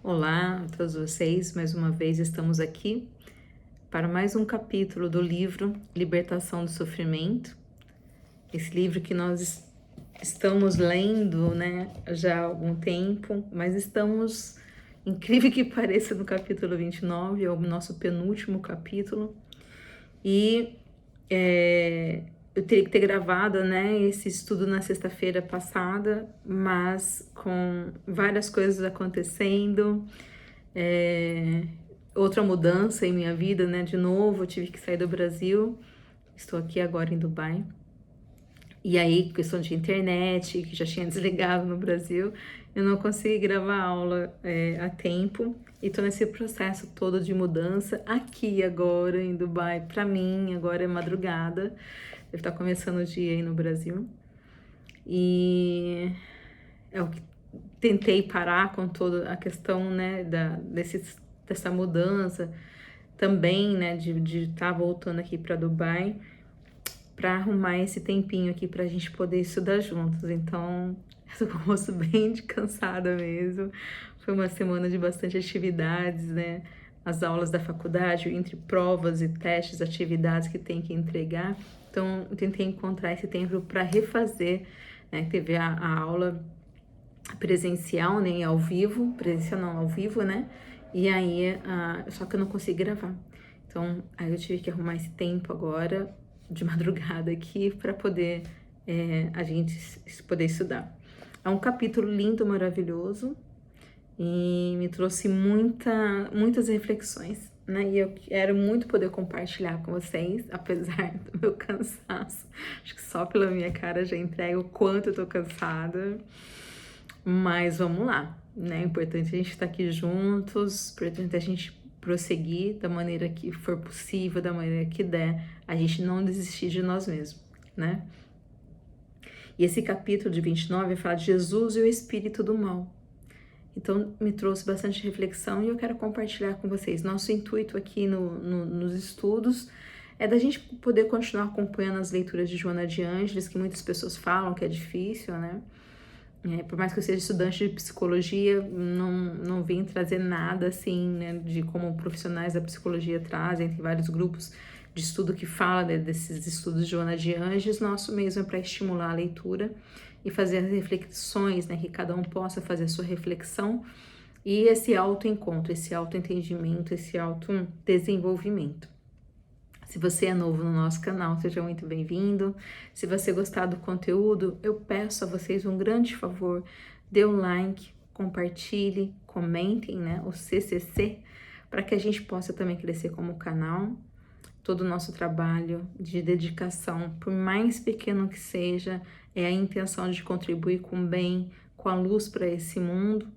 Olá a todos vocês, mais uma vez estamos aqui para mais um capítulo do livro Libertação do Sofrimento. Esse livro que nós estamos lendo, né, já há algum tempo, mas estamos, incrível que pareça, no capítulo 29, é o nosso penúltimo capítulo. E eu teria que ter gravado, né, esse estudo na sexta-feira passada, mas com várias coisas acontecendo, outra mudança em minha vida, né, de novo, eu tive que sair do Brasil, estou aqui agora em Dubai. E aí, questão de internet, que já tinha desligado no Brasil, eu não consegui gravar aula a tempo. E tô nesse processo todo de mudança aqui agora em Dubai. Para mim, agora é madrugada. Deve estar começando o dia aí no Brasil. E é o que tentei parar com toda a questão, né, dessa mudança também, né, de estar voltando aqui para Dubai, para arrumar esse tempinho aqui para a gente poder estudar juntos. Então, eu tô com o rosto bem de cansada mesmo. Foi uma semana de bastante atividades, né? As aulas da faculdade, entre provas e testes, atividades que tem que entregar. Então, eu tentei encontrar esse tempo para refazer, né? Teve a aula presencial, né? Ao vivo, presencial não, ao vivo, né? E aí, só que eu não consegui gravar. Então, aí eu tive que arrumar esse tempo agora, de madrugada aqui, para poder a gente poder estudar. É um capítulo lindo, maravilhoso, e me trouxe muitas reflexões, né? E eu quero muito poder compartilhar com vocês, apesar do meu cansaço. Acho que só pela minha cara já entrega o quanto eu tô cansada. Mas vamos lá, né? É importante a gente estar aqui juntos, importante a gente prosseguir da maneira que for possível, da maneira que der, a gente não desistir de nós mesmos, né? E esse capítulo de 29 fala de Jesus e o espírito do mal. Então, me trouxe bastante reflexão e eu quero compartilhar com vocês. Nosso intuito aqui nos estudos é da gente poder continuar acompanhando as leituras de Joana de Ângeles, que muitas pessoas falam que é difícil, né? Por mais que eu seja estudante de psicologia, não vim trazer nada assim, né, de como profissionais da psicologia trazem. Tem vários grupos de estudo que falam, né, desses estudos de Joana de Ângeles. Nosso mesmo é para estimular a leitura e fazer as reflexões, né, que cada um possa fazer a sua reflexão e esse autoencontro, esse autoentendimento, esse autodesenvolvimento. Se você é novo no nosso canal, seja muito bem-vindo. Se você gostar do conteúdo, eu peço a vocês um grande favor, dê um like, compartilhe, comentem, né, o CCC, para que a gente possa também crescer como canal. Todo o nosso trabalho de dedicação, por mais pequeno que seja, é a intenção de contribuir com o bem, com a luz para esse mundo.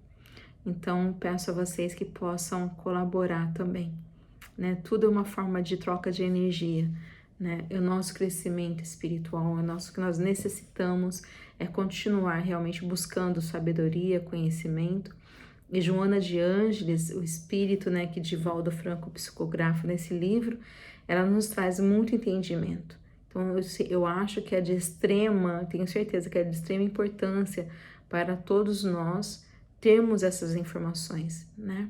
Então, peço a vocês que possam colaborar também, né? Tudo é uma forma de troca de energia, né? O nosso crescimento espiritual, o nosso que nós necessitamos é continuar realmente buscando sabedoria, conhecimento. E Joana de Ângeles, o espírito, né, que Divaldo Franco psicografa nesse livro, ela nos traz muito entendimento. Então, eu acho que é de extrema, tenho certeza que é de extrema importância para todos nós termos essas informações, né?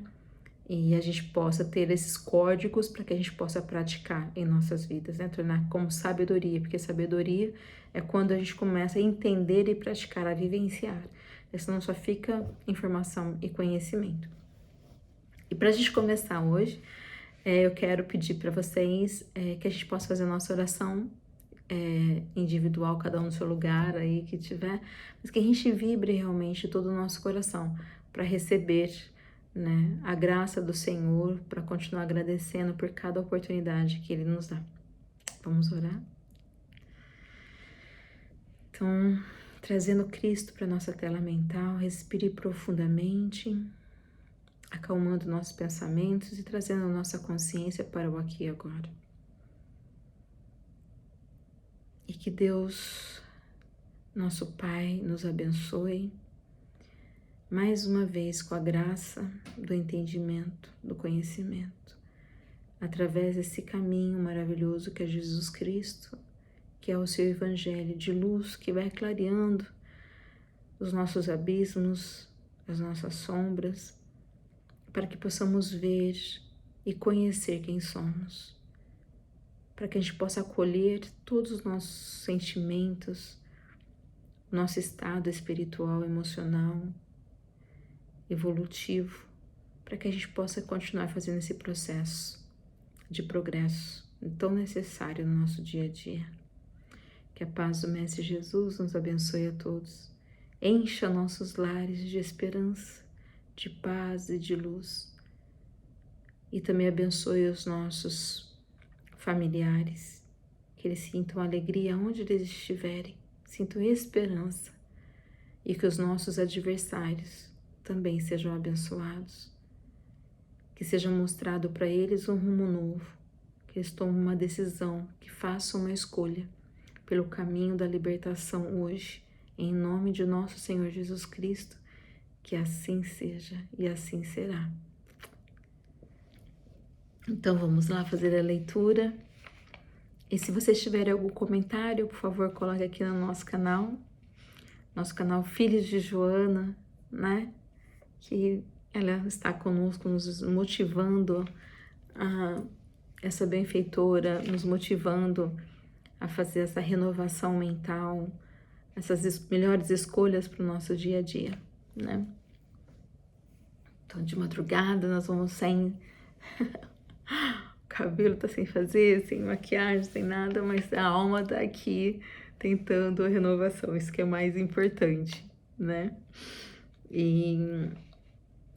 E a gente possa ter esses códigos para que a gente possa praticar em nossas vidas, né? Tornar como sabedoria, porque sabedoria é quando a gente começa a entender e praticar, a vivenciar. Senão só fica informação e conhecimento. E para a gente começar hoje, eu quero pedir para vocês que a gente possa fazer a nossa oração individual, cada um no seu lugar aí que tiver, mas que a gente vibre realmente todo o nosso coração para receber, né, a graça do Senhor, para continuar agradecendo por cada oportunidade que Ele nos dá. Vamos orar? Então, trazendo Cristo para nossa tela mental, respire profundamente, acalmando nossos pensamentos e trazendo a nossa consciência para o aqui e agora. E que Deus, nosso Pai, nos abençoe mais uma vez com a graça do entendimento, do conhecimento, através desse caminho maravilhoso que é Jesus Cristo, que é o seu Evangelho de luz que vai clareando os nossos abismos, as nossas sombras, para que possamos ver e conhecer quem somos, para que a gente possa acolher todos os nossos sentimentos, nosso estado espiritual, emocional, evolutivo, para que a gente possa continuar fazendo esse processo de progresso tão necessário no nosso dia a dia. Que a paz do Mestre Jesus nos abençoe a todos, encha nossos lares de esperança, de paz e de luz, e também abençoe os nossos familiares, que eles sintam alegria onde eles estiverem, sintam esperança, e que os nossos adversários também sejam abençoados, que seja mostrado para eles um rumo novo, que eles tomem uma decisão, que façam uma escolha pelo caminho da libertação hoje, em nome de nosso Senhor Jesus Cristo, que assim seja e assim será. Então vamos lá fazer a leitura. E se vocês tiverem algum comentário, por favor, coloque aqui no nosso canal Filhos de Joana, né? Que ela está conosco, nos motivando, essa benfeitora, nos motivando a fazer essa renovação mental, essas melhores escolhas para o nosso dia a dia, né? Então, de madrugada, nós vamos sem... o cabelo tá sem fazer, sem maquiagem, sem nada, mas a alma tá aqui tentando a renovação, isso que é mais importante, né?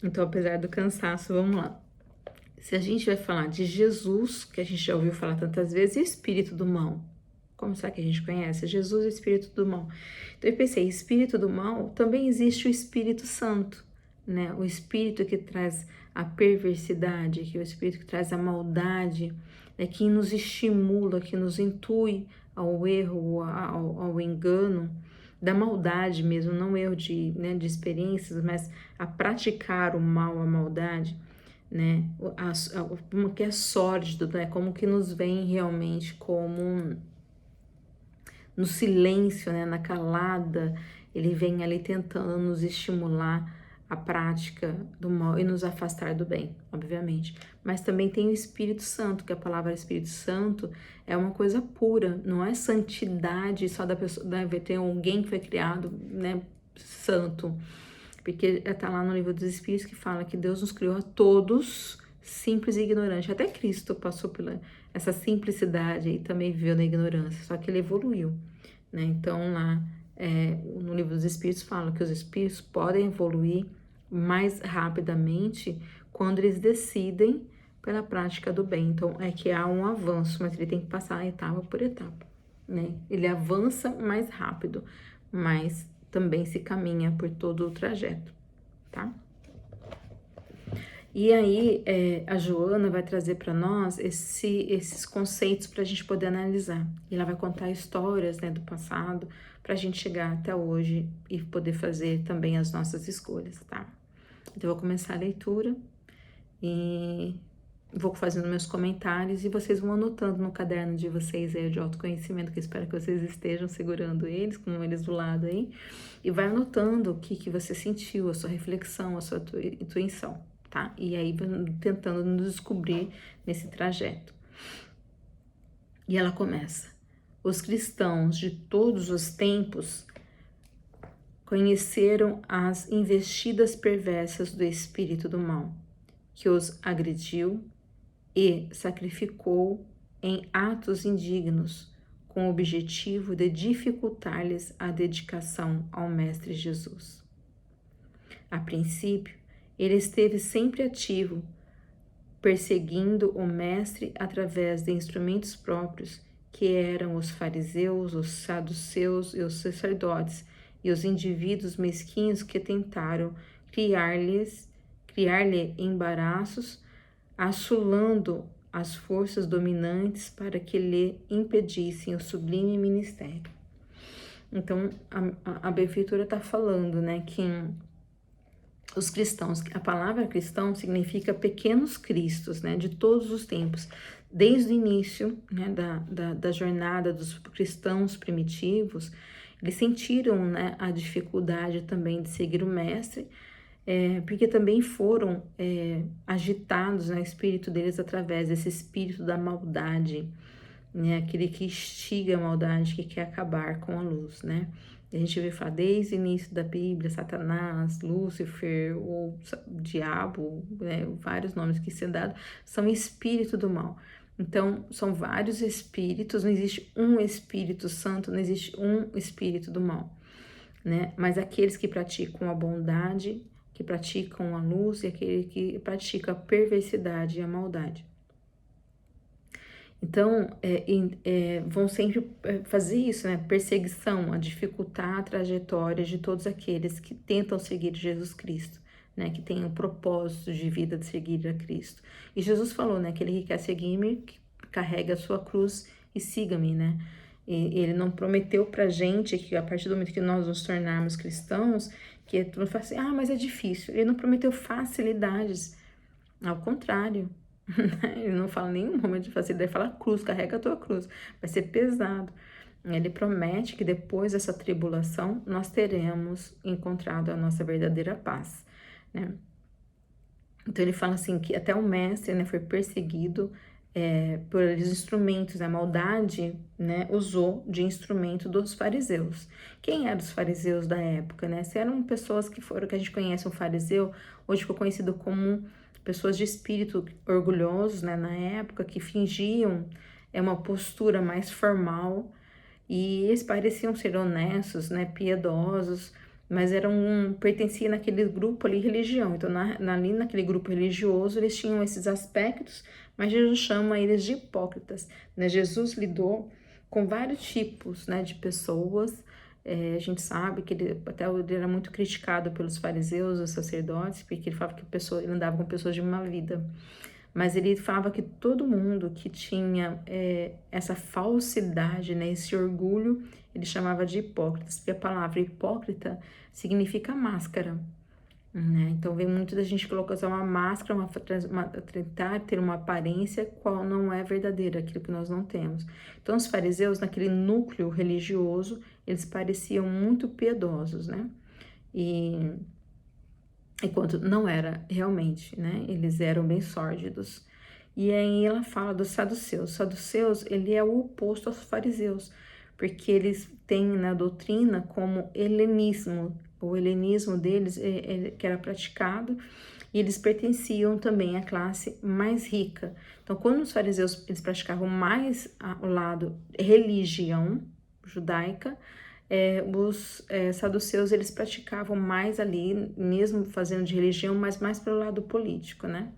Então, apesar do cansaço, vamos lá. Se a gente vai falar de Jesus, que a gente já ouviu falar tantas vezes, e espírito do mal, como será que a gente conhece? Jesus e espírito do mal. Então eu pensei, espírito do mal, também existe o Espírito Santo, né? O espírito que traz a perversidade, que é o espírito que traz a maldade, é que nos estimula, que nos intui ao erro, ao engano, da maldade mesmo, não erro de experiências, mas a praticar o mal, a maldade, né? Como que é sórdido, né? Como que nos vem realmente como no silêncio, né? Na calada, ele vem ali tentando nos estimular a prática do mal e nos afastar do bem, obviamente. Mas também tem o Espírito Santo, que a palavra Espírito Santo é uma coisa pura, não é santidade só da pessoa, deve ter alguém que foi criado, né, santo, porque está lá no livro dos Espíritos que fala que Deus nos criou a todos simples e ignorantes. Até Cristo passou pela essa simplicidade e também viveu na ignorância, só que ele evoluiu, né? Então lá no livro dos Espíritos fala que os Espíritos podem evoluir mais rapidamente quando eles decidem pela prática do bem. Então é que há um avanço, mas ele tem que passar etapa por etapa, né? Ele avança mais rápido, mas também se caminha por todo o trajeto, tá? E aí, a Joana vai trazer para nós esses conceitos para a gente poder analisar. E ela vai contar histórias, né, do passado, para a gente chegar até hoje e poder fazer também as nossas escolhas, tá? Então, eu vou começar a leitura e vou fazendo meus comentários e vocês vão anotando no caderno de vocês aí de autoconhecimento, que eu espero que vocês estejam segurando eles, com eles do lado aí, e vai anotando o que você sentiu, a sua reflexão, a sua intuição, tá? E aí tentando nos descobrir nesse trajeto. E ela começa: os cristãos de todos os tempos conheceram as investidas perversas do espírito do mal, que os agrediu e sacrificou em atos indignos, com o objetivo de dificultar-lhes a dedicação ao Mestre Jesus. A princípio, ele esteve sempre ativo, perseguindo o Mestre através de instrumentos próprios, que eram os fariseus, os saduceus e os sacerdotes, e os indivíduos mesquinhos que tentaram criar-lhe embaraços, assolando as forças dominantes para que lhe impedissem o sublime ministério. Então, a benfeitora está falando, né, que os cristãos, a palavra cristão significa pequenos cristos, né, de todos os tempos, desde o início, né, da jornada dos cristãos primitivos. Eles sentiram, né, a dificuldade também de seguir o Mestre, porque também foram agitados, né, o espírito deles através desse espírito da maldade, né, aquele que instiga a maldade, que quer acabar com a luz, né? A gente vê falar desde o início da Bíblia, Satanás, Lúcifer, o diabo, né, vários nomes que são dados, são espírito do mal. Então, são vários espíritos, não existe um Espírito Santo, não existe um espírito do mal, né? Mas aqueles que praticam a bondade, que praticam a luz, e aquele que pratica a perversidade e a maldade. Então, vão sempre fazer isso, né? Perseguição, a dificultar a trajetória de todos aqueles que tentam seguir Jesus Cristo, né? Que têm o propósito de vida de seguir a Cristo. E Jesus falou, né? Aquele que quer seguir-me, que carrega a sua cruz e siga-me, né? E ele não prometeu pra gente que a partir do momento que nós nos tornarmos cristãos, que todo mundo fala assim, mas é difícil. Ele não prometeu facilidades, ao contrário. Ele não fala nenhum momento de facilidade, ele fala cruz, carrega a tua cruz, vai ser pesado. Ele promete que depois dessa tribulação nós teremos encontrado a nossa verdadeira paz, né? Então ele fala assim que até o mestre, né, foi perseguido por instrumentos, a maldade, né, usou de instrumento dos fariseus. Quem eram os fariseus da época, né? Se eram pessoas que foram, que a gente conhece um fariseu, hoje ficou conhecido como pessoas de espírito orgulhosos, né, na época, que fingiam uma postura mais formal, e eles pareciam ser honestos, né, piedosos, mas pertenciam naquele grupo ali, religião. Então, ali naquele grupo religioso, eles tinham esses aspectos, mas Jesus chama eles de hipócritas, né? Jesus lidou com vários tipos, né, de pessoas. A gente sabe que ele era muito criticado pelos fariseus, os sacerdotes, porque ele falava que ele andava com pessoas de má vida. Mas ele falava que todo mundo que tinha essa falsidade, né, esse orgulho, ele chamava de hipócritas, porque a palavra hipócrita significa máscara, né? Então vem muito da gente colocar uma máscara, tentar ter uma aparência qual não é verdadeira, aquilo que nós não temos. Então os fariseus, naquele núcleo religioso, eles pareciam muito piedosos, né? Enquanto não era realmente, né? Eles eram bem sórdidos. E aí ela fala dos saduceus. Os saduceus, ele é o oposto aos fariseus, porque eles têm na doutrina como helenismo. O helenismo deles que era praticado, e eles pertenciam também à classe mais rica. Então, quando os fariseus eles praticavam mais o lado religião judaica, os saduceus eles praticavam mais ali, mesmo fazendo de religião, mas mais pelo lado político, né?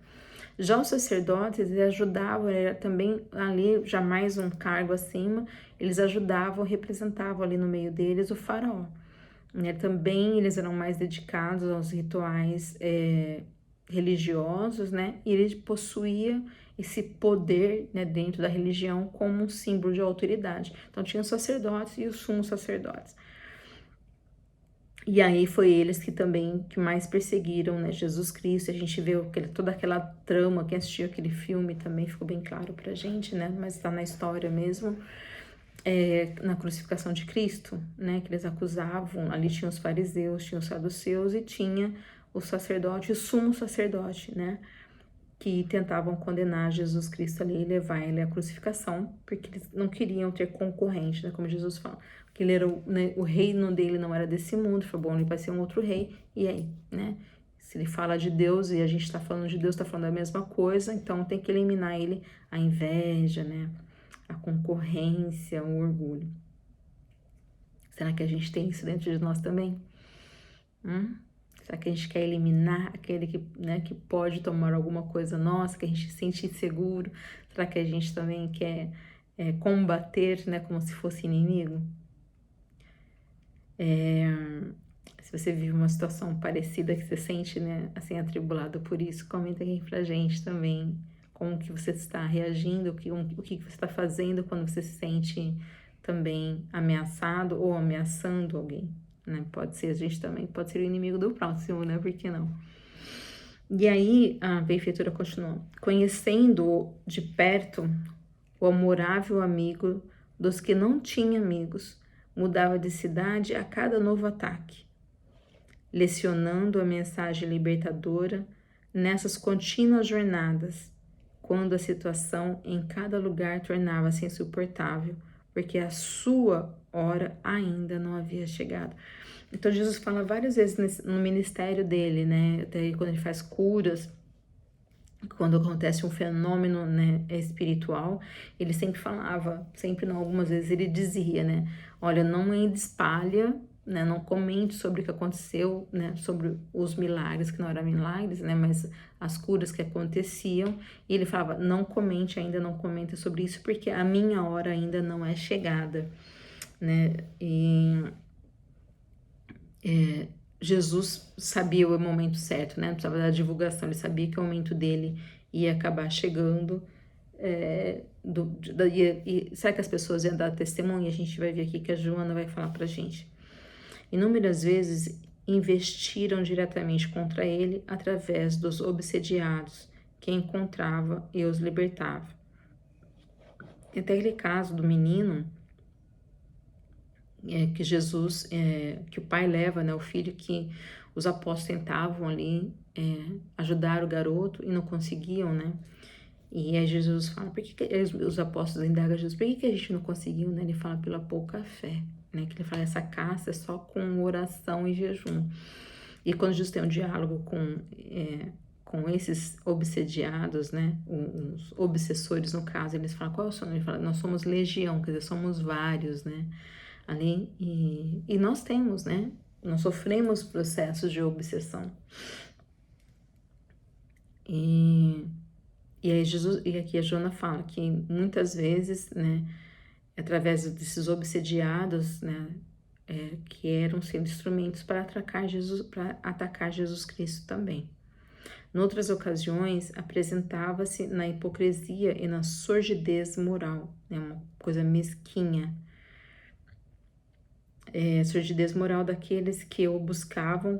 Já os sacerdotes, eles ajudavam, era também ali, já mais um cargo acima, eles ajudavam, representavam ali no meio deles o faraó, né? Também eles eram mais dedicados aos rituais religiosos, né? E ele possuía esse poder, né, dentro da religião como um símbolo de autoridade. Então tinha os sacerdotes e os sumos sacerdotes. E aí foi eles que também que mais perseguiram, né, Jesus Cristo. A gente vê toda aquela trama, quem assistiu aquele filme também ficou bem claro pra gente, né? Mas tá na história mesmo. Na crucificação de Cristo, né, que eles acusavam, ali tinha os fariseus, tinha os saduceus e tinha o sacerdote, o sumo sacerdote, né, que tentavam condenar Jesus Cristo ali e levar ele à crucificação, porque eles não queriam ter concorrente, né, como Jesus fala, que ele era o reino dele não era desse mundo, foi bom, ele vai ser um outro rei, e aí, né, se ele fala de Deus e a gente tá falando de Deus, tá falando da mesma coisa, então tem que eliminar ele, a inveja, né, a concorrência, o orgulho. Será que a gente tem isso dentro de nós também? Será que a gente quer eliminar aquele que, né, que pode tomar alguma coisa nossa, que a gente se sente inseguro? Será que a gente também quer combater, né, como se fosse inimigo? Se você vive uma situação parecida, que você sente, né, assim, atribulado por isso, comenta aqui pra gente também como que você está reagindo, o que você está fazendo quando você se sente também ameaçado ou ameaçando alguém, né? Pode ser, a gente também pode ser o inimigo do próximo, né? Por que não? E aí a benfeitora continua: conhecendo de perto o amorável amigo dos que não tinham amigos, mudava de cidade a cada novo ataque. lecionando a mensagem libertadora nessas contínuas jornadas, quando a situação em cada lugar tornava-se insuportável, porque a sua hora ainda não havia chegado. Então Jesus fala várias vezes no ministério dele, né? Até quando ele faz curas, quando acontece um fenômeno, né, espiritual, ele sempre falava, sempre não, algumas vezes ele dizia, né? Olha, não espalha, né, não comente sobre o que aconteceu, né, sobre os milagres, que não eram milagres, né, mas as curas que aconteciam. E ele falava, não comente ainda, não comenta sobre isso, porque a minha hora ainda não é chegada, né? Jesus sabia o momento certo, né? Não precisava da divulgação, ele sabia que o momento dele ia acabar chegando. Será que as pessoas iam dar testemunho? A gente vai ver aqui que a Joana vai falar pra gente. Inúmeras vezes investiram diretamente contra ele através dos obsediados que encontrava e os libertava. Tem até aquele caso do menino que Jesus, que o pai leva, né, o filho, que os apóstolos tentavam ali ajudar o garoto e não conseguiam, né? E aí Jesus fala, por que os apóstolos indagam Jesus, por que a gente não conseguiu, né? Ele fala, pela pouca fé, né? Que ele fala, essa caça é só com oração e jejum. E quando Jesus tem um diálogo com esses obsediados, né? Os obsessores, no caso, eles falam, qual é o seu nome? Ele fala, nós somos legião, quer dizer, somos vários, né? Ali, e nós temos, né? Nós sofremos processos de obsessão. E aí Jesus, e aqui a Joana fala que muitas vezes, né, através desses obsediados, né, que eram sendo instrumentos para atacar Jesus Cristo também. Em outras ocasiões, apresentava-se na hipocrisia e na sordidez moral, né, uma coisa mesquinha. Sordidez moral daqueles que o buscavam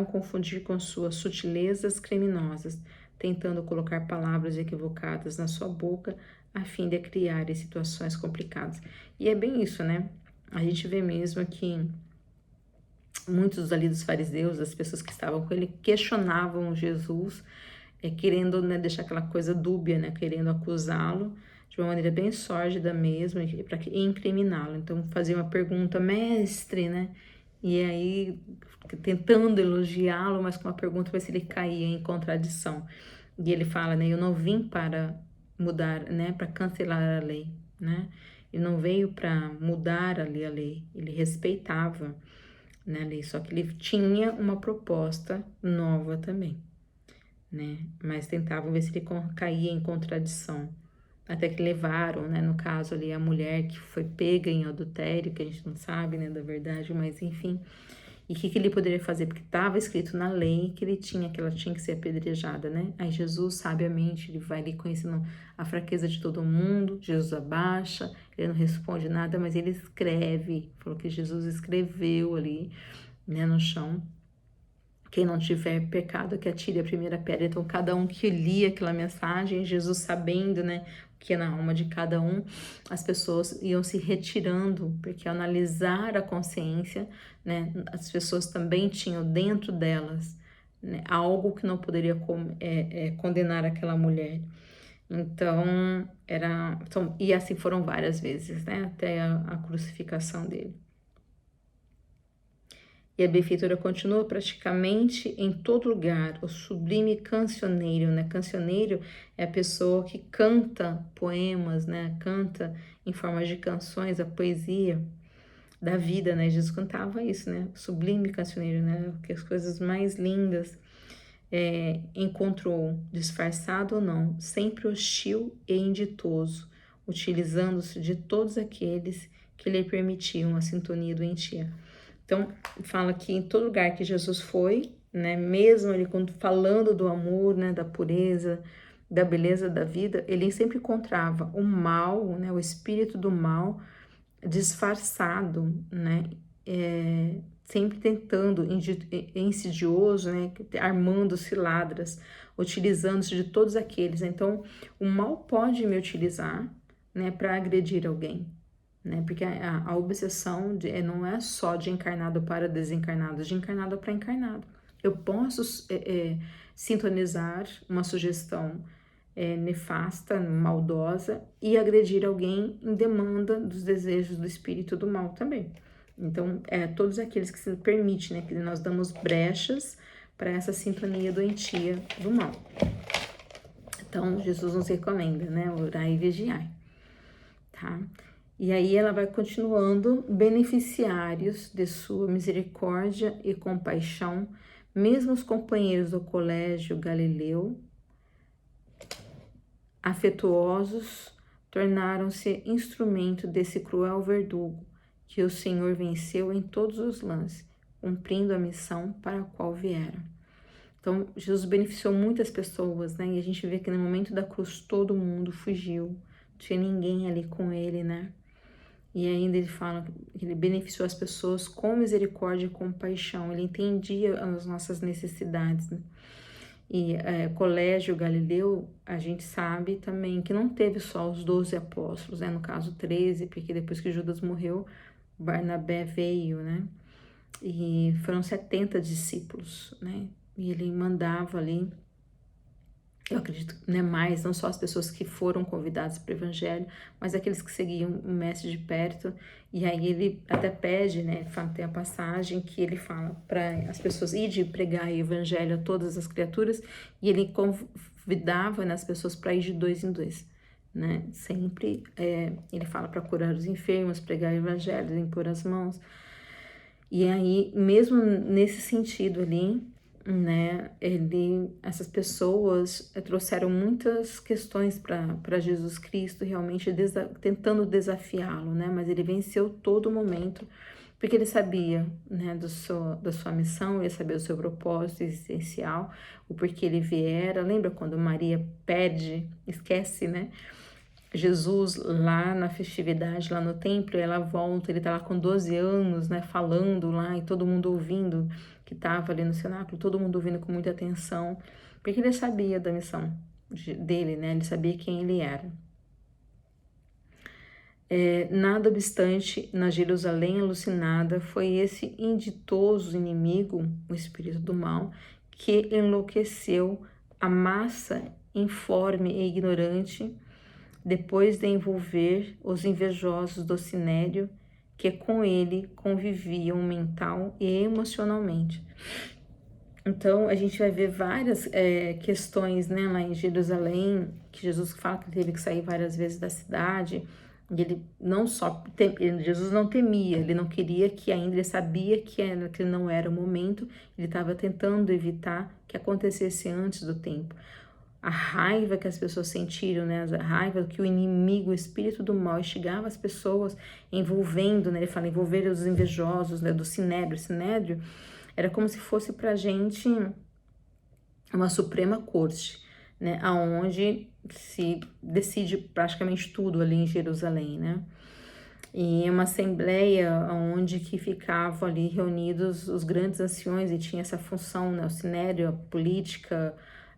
confundir com suas sutilezas criminosas, tentando colocar palavras equivocadas na sua boca a fim de criar situações complicadas. E é bem isso, né? A gente vê mesmo que muitos ali dos fariseus, as pessoas que estavam com ele, questionavam Jesus, querendo, né, deixar aquela coisa dúbia, né, querendo acusá-lo de uma maneira bem sórdida mesmo, para incriminá-lo. Então fazia uma pergunta, mestre, né? E aí tentando elogiá-lo, mas com uma pergunta para ver se ele caía em contradição. E ele fala, né? Eu não vim para mudar, né? Para cancelar a lei, né? Ele não veio para mudar ali a lei. Ele respeitava, né, a lei, só que ele tinha uma proposta nova também, né? Mas tentavam ver se ele caía em contradição. Até que levaram, né, no caso ali, a mulher que foi pega em adultério, que a gente não sabe, né, da verdade, mas enfim. E o que ele poderia fazer? Porque estava escrito na lei que ela tinha que ser apedrejada, né? Aí Jesus, sabiamente, ele vai ali conhecendo a fraqueza de todo mundo, Jesus abaixa, ele não responde nada, mas ele escreve, falou que Jesus escreveu ali, né, no chão. Quem não tiver pecado, que atire a primeira pedra. Então, cada um que lia aquela mensagem, Jesus sabendo, né, o que é na alma de cada um, as pessoas iam se retirando, porque ao analisar a consciência, né, as pessoas também tinham dentro delas, né, algo que não poderia condenar aquela mulher. Então, e assim foram várias vezes, né, até a crucificação dele. E a benfeitora continua praticamente em todo lugar, o sublime cancioneiro, né? Cancioneiro é a pessoa que canta poemas, né? Canta em forma de canções, a poesia da vida, né? Jesus cantava isso, né? Sublime cancioneiro, né? Que as coisas mais lindas encontrou, disfarçado ou não, sempre hostil e inditoso, utilizando-se de todos aqueles que lhe permitiam a sintonia doentia. Então, fala que em todo lugar que Jesus foi, né, mesmo ele falando do amor, né, da pureza, da beleza da vida, ele sempre encontrava o mal, né, o espírito do mal disfarçado, né, sempre tentando, insidioso, né, armando ciladas, utilizando-se de todos aqueles. Então, o mal pode me utilizar, né, para agredir alguém, né? Porque a obsessão não é só de encarnado para desencarnado, de encarnado para encarnado. Eu posso sintonizar uma sugestão nefasta, maldosa, e agredir alguém em demanda dos desejos do espírito do mal também. Então, todos aqueles que se permitem, né, que nós damos brechas para essa sintonia doentia do mal. Então, Jesus nos recomenda, né, orai e vigiai, tá? E aí ela vai continuando, beneficiários de sua misericórdia e compaixão, mesmo os companheiros do colégio Galileu, afetuosos, tornaram-se instrumento desse cruel verdugo que o Senhor venceu em todos os lances, cumprindo a missão para a qual vieram. Então, Jesus beneficiou muitas pessoas, né? E a gente vê que no momento da cruz todo mundo fugiu, não tinha ninguém ali com ele, né? E ainda ele fala que ele beneficiou as pessoas com misericórdia e compaixão, ele entendia as nossas necessidades, né? E Colégio Galileu, a gente sabe também que não teve só os 12 apóstolos, né? No caso 13, porque depois que Judas morreu, Barnabé veio, né? E foram 70 discípulos, né? E ele mandava ali, eu acredito, né, mais, não só as pessoas que foram convidadas para o evangelho, mas aqueles que seguiam o mestre de perto. E aí ele até pede, né, tem a passagem que ele fala para as pessoas ir de pregar o evangelho a todas as criaturas, e ele convidava, né, as pessoas para ir de 2 em 2, né? Sempre ele fala para curar os enfermos, pregar o evangelho, impor as mãos. E aí, mesmo nesse sentido ali, né, essas pessoas trouxeram muitas questões para Jesus Cristo, realmente tentando desafiá-lo, né, mas ele venceu todo momento, porque ele sabia, né, da sua missão, ele sabia do seu propósito existencial, o porquê ele viera. Lembra quando Maria esquece, né, Jesus lá na festividade, lá no templo, ela volta, ele tá lá com 12 anos, né, falando lá, e todo mundo ouvindo, que tava ali no cenáculo, todo mundo ouvindo com muita atenção, porque ele sabia da missão dele, né, ele sabia quem ele era. Nada obstante, na Jerusalém alucinada, foi esse inditoso inimigo, o espírito do mal, que enlouqueceu a massa informe e ignorante, depois de envolver os invejosos do sinédrio, que com ele conviviam mental e emocionalmente. Então, a gente vai ver várias questões, né, lá em Jerusalém, que Jesus fala que teve que sair várias vezes da cidade, e ele não só, Jesus não temia, ele não queria que ainda, ele sabia que não era o momento, ele estava tentando evitar que acontecesse antes do tempo. A raiva que as pessoas sentiram, né? A raiva que o inimigo, o espírito do mal, instigava as pessoas, envolvendo, né? Ele fala, envolver os invejosos, né? Do sinédrio. O sinédrio era como se fosse pra gente uma suprema corte, né? Aonde se decide praticamente tudo ali em Jerusalém, né? E uma assembleia onde que ficavam ali reunidos os grandes anciões e tinha essa função, né? O sinédrio, a política,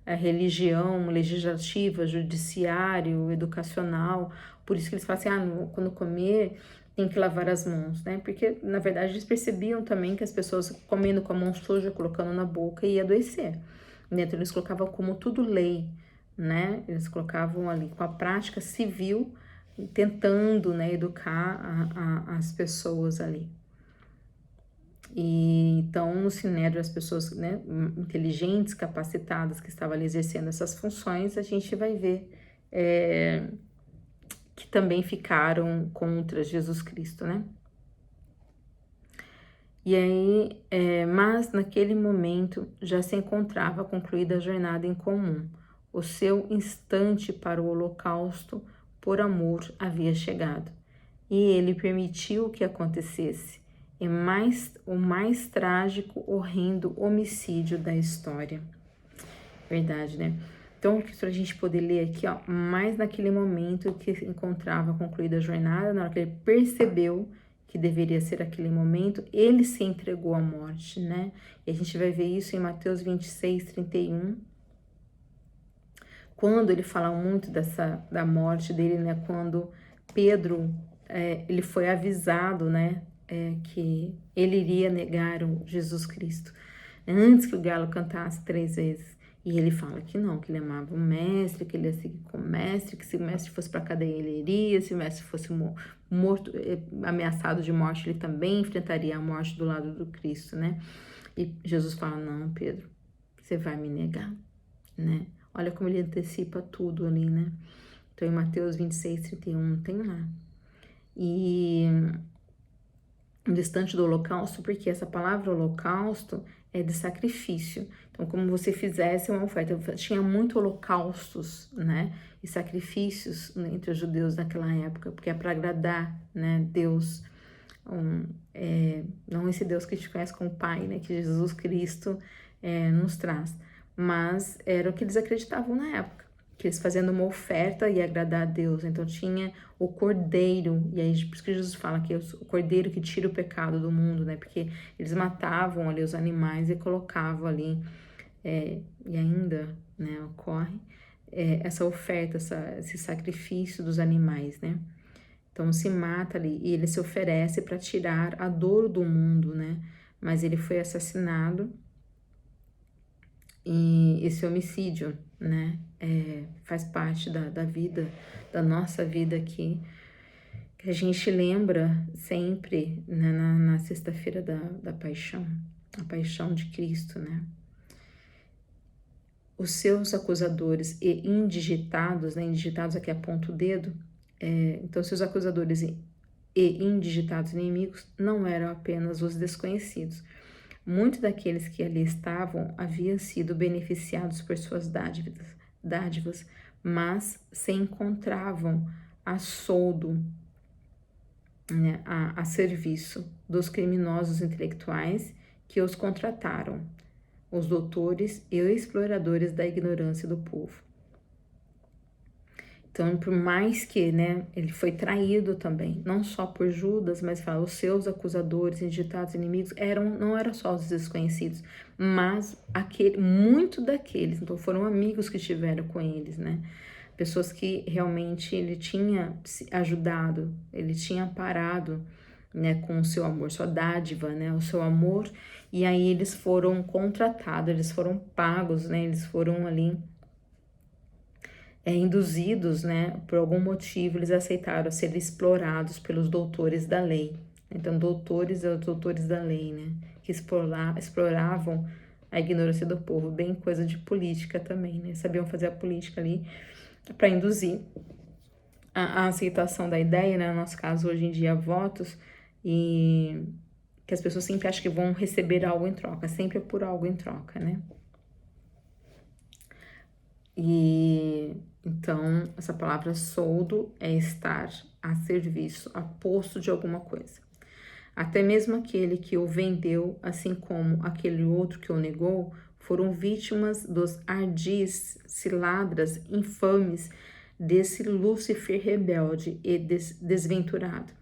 a religião, legislativa, judiciário, educacional. Por isso que eles falam assim, quando comer tem que lavar as mãos, né? Porque, na verdade, eles percebiam também que as pessoas comendo com a mão suja, colocando na boca, ia adoecer. Então, eles colocavam como tudo lei, né? Eles colocavam ali com a prática civil, tentando, né, educar as pessoas ali. E então, no Sinédrio, as pessoas, né, inteligentes, capacitadas, que estavam ali exercendo essas funções, a gente vai ver que também ficaram contra Jesus Cristo, né? E aí, mas naquele momento já se encontrava concluída a jornada em comum. O seu instante para o holocausto, por amor, havia chegado. E ele permitiu que acontecesse. O mais trágico, horrendo homicídio da história. Verdade, né? Então, para a gente poder ler aqui, ó, mas naquele momento que encontrava concluída a jornada, na hora que ele percebeu que deveria ser aquele momento, ele se entregou à morte, né? E a gente vai ver isso em Mateus 26, 31. Quando ele fala muito da morte dele, né? Quando Pedro ele foi avisado, né, que ele iria negar o Jesus Cristo antes que o galo cantasse 3 vezes. E ele fala que não, que ele amava o mestre, que ele ia seguir com o mestre, que se o mestre fosse para a cadeia ele iria, se o mestre fosse morto, ameaçado de morte, ele também enfrentaria a morte do lado do Cristo, né? E Jesus fala, não, Pedro, você vai me negar, né? Olha como ele antecipa tudo ali, né? Então, em Mateus 26:31, tem lá. E distante do holocausto, porque essa palavra holocausto é de sacrifício. Então, como você fizesse uma oferta, tinha muito holocaustos, né, e sacrifícios entre os judeus naquela época, porque é para agradar, né, Deus, não esse Deus que a gente conhece como Pai, né, que Jesus Cristo nos traz, mas era o que eles acreditavam na época, que eles fazendo uma oferta ia agradar a Deus. Então tinha o cordeiro, e aí por isso que Jesus fala que é o cordeiro que tira o pecado do mundo, né? Porque eles matavam ali os animais e colocavam ali, e ainda, né, ocorre essa oferta, esse sacrifício dos animais, né? Então se mata ali e ele se oferece para tirar a dor do mundo, né? Mas ele foi assassinado. E esse homicídio, né, faz parte da vida, da nossa vida aqui, que a gente lembra sempre, né, na sexta-feira da paixão, a paixão de Cristo, né. Os seus acusadores e indigitados, né, indigitados aqui aponta o dedo, então seus acusadores e indigitados inimigos não eram apenas os desconhecidos. Muitos daqueles que ali estavam haviam sido beneficiados por suas dádivas, mas se encontravam a soldo, né, a serviço dos criminosos intelectuais que os contrataram, os doutores e exploradores da ignorância do povo. Então, por mais que, né, ele foi traído também, não só por Judas, mas fala, os seus acusadores, indigitados inimigos, não eram só os desconhecidos, mas muito daqueles, então foram amigos que estiveram com eles, né? Pessoas que realmente ele tinha ajudado, ele tinha parado, né, com o seu amor, sua dádiva, né, o seu amor, e aí eles foram contratados, eles foram pagos, né, eles foram ali induzidos, né, por algum motivo, eles aceitaram ser explorados pelos doutores da lei. Então, doutores e os doutores da lei, né, que exploravam a ignorância do povo, bem coisa de política também, né, sabiam fazer a política ali para induzir a aceitação da ideia, né, no nosso caso, hoje em dia, votos, e que as pessoas sempre acham que vão receber algo em troca, sempre é por algo em troca, né. E então, essa palavra soldo é estar a serviço, a posto de alguma coisa. Até mesmo aquele que o vendeu, assim como aquele outro que o negou, foram vítimas dos ardis, ciladras, infames desse Lúcifer rebelde e desventurado.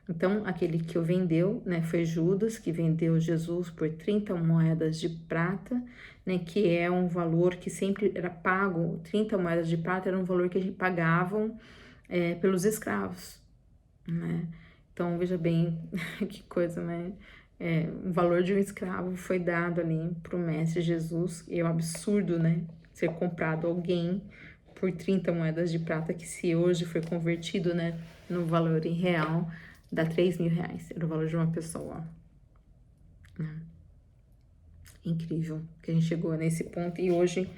Então, aquele que o vendeu, né, foi Judas, que vendeu Jesus por 30 moedas de prata, né, que é um valor que sempre era pago, 30 moedas de prata era um valor que pagavam pelos escravos, né? Então, veja bem que coisa, né? O valor de um escravo foi dado ali para o Mestre Jesus, e é um absurdo, né? Ser comprado alguém por 30 moedas de prata, que se hoje foi convertido, né, no valor em real, dá 3.000 reais, era o valor de uma pessoa. Incrível que a gente chegou nesse ponto, e hoje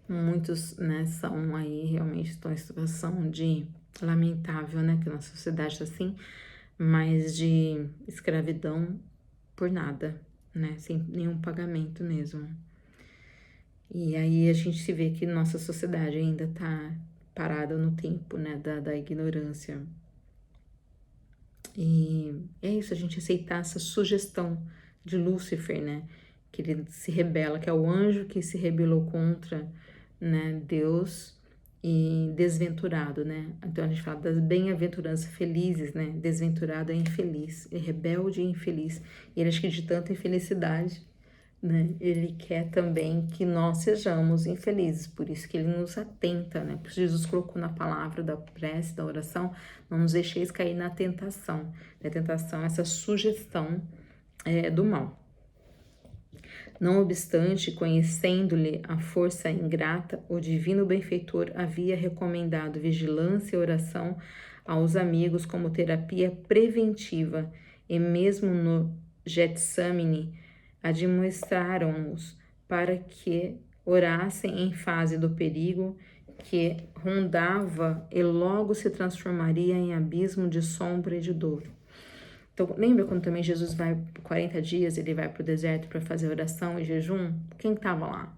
muitos, né, são aí, realmente estão em situação de lamentável, né, que a nossa sociedade está assim, mas de escravidão por nada, né, sem nenhum pagamento mesmo. E aí a gente se vê que nossa sociedade ainda tá parada no tempo, né, da ignorância. E é isso, a gente aceitar essa sugestão de Lúcifer, né, que ele se rebela, que é o anjo que se rebelou contra, né, Deus, e desventurado, né? Então a gente fala das bem-aventuranças felizes, né? Desventurado é infeliz, é rebelde e infeliz. E ele acha que de tanta infelicidade, né? Ele quer também que nós sejamos infelizes, por isso que ele nos atenta, né? Por isso Jesus colocou na palavra da prece, da oração, não nos deixeis cair na tentação. A tentação é essa sugestão do mal. Não obstante, conhecendo-lhe a força ingrata, o divino benfeitor havia recomendado vigilância e oração aos amigos como terapia preventiva, e mesmo no Getsamine admoestaram-os para que orassem em fase do perigo que rondava e logo se transformaria em abismo de sombra e de dor. Então, lembra quando também Jesus vai por 40 dias, ele vai para o deserto para fazer oração e jejum? Quem estava lá?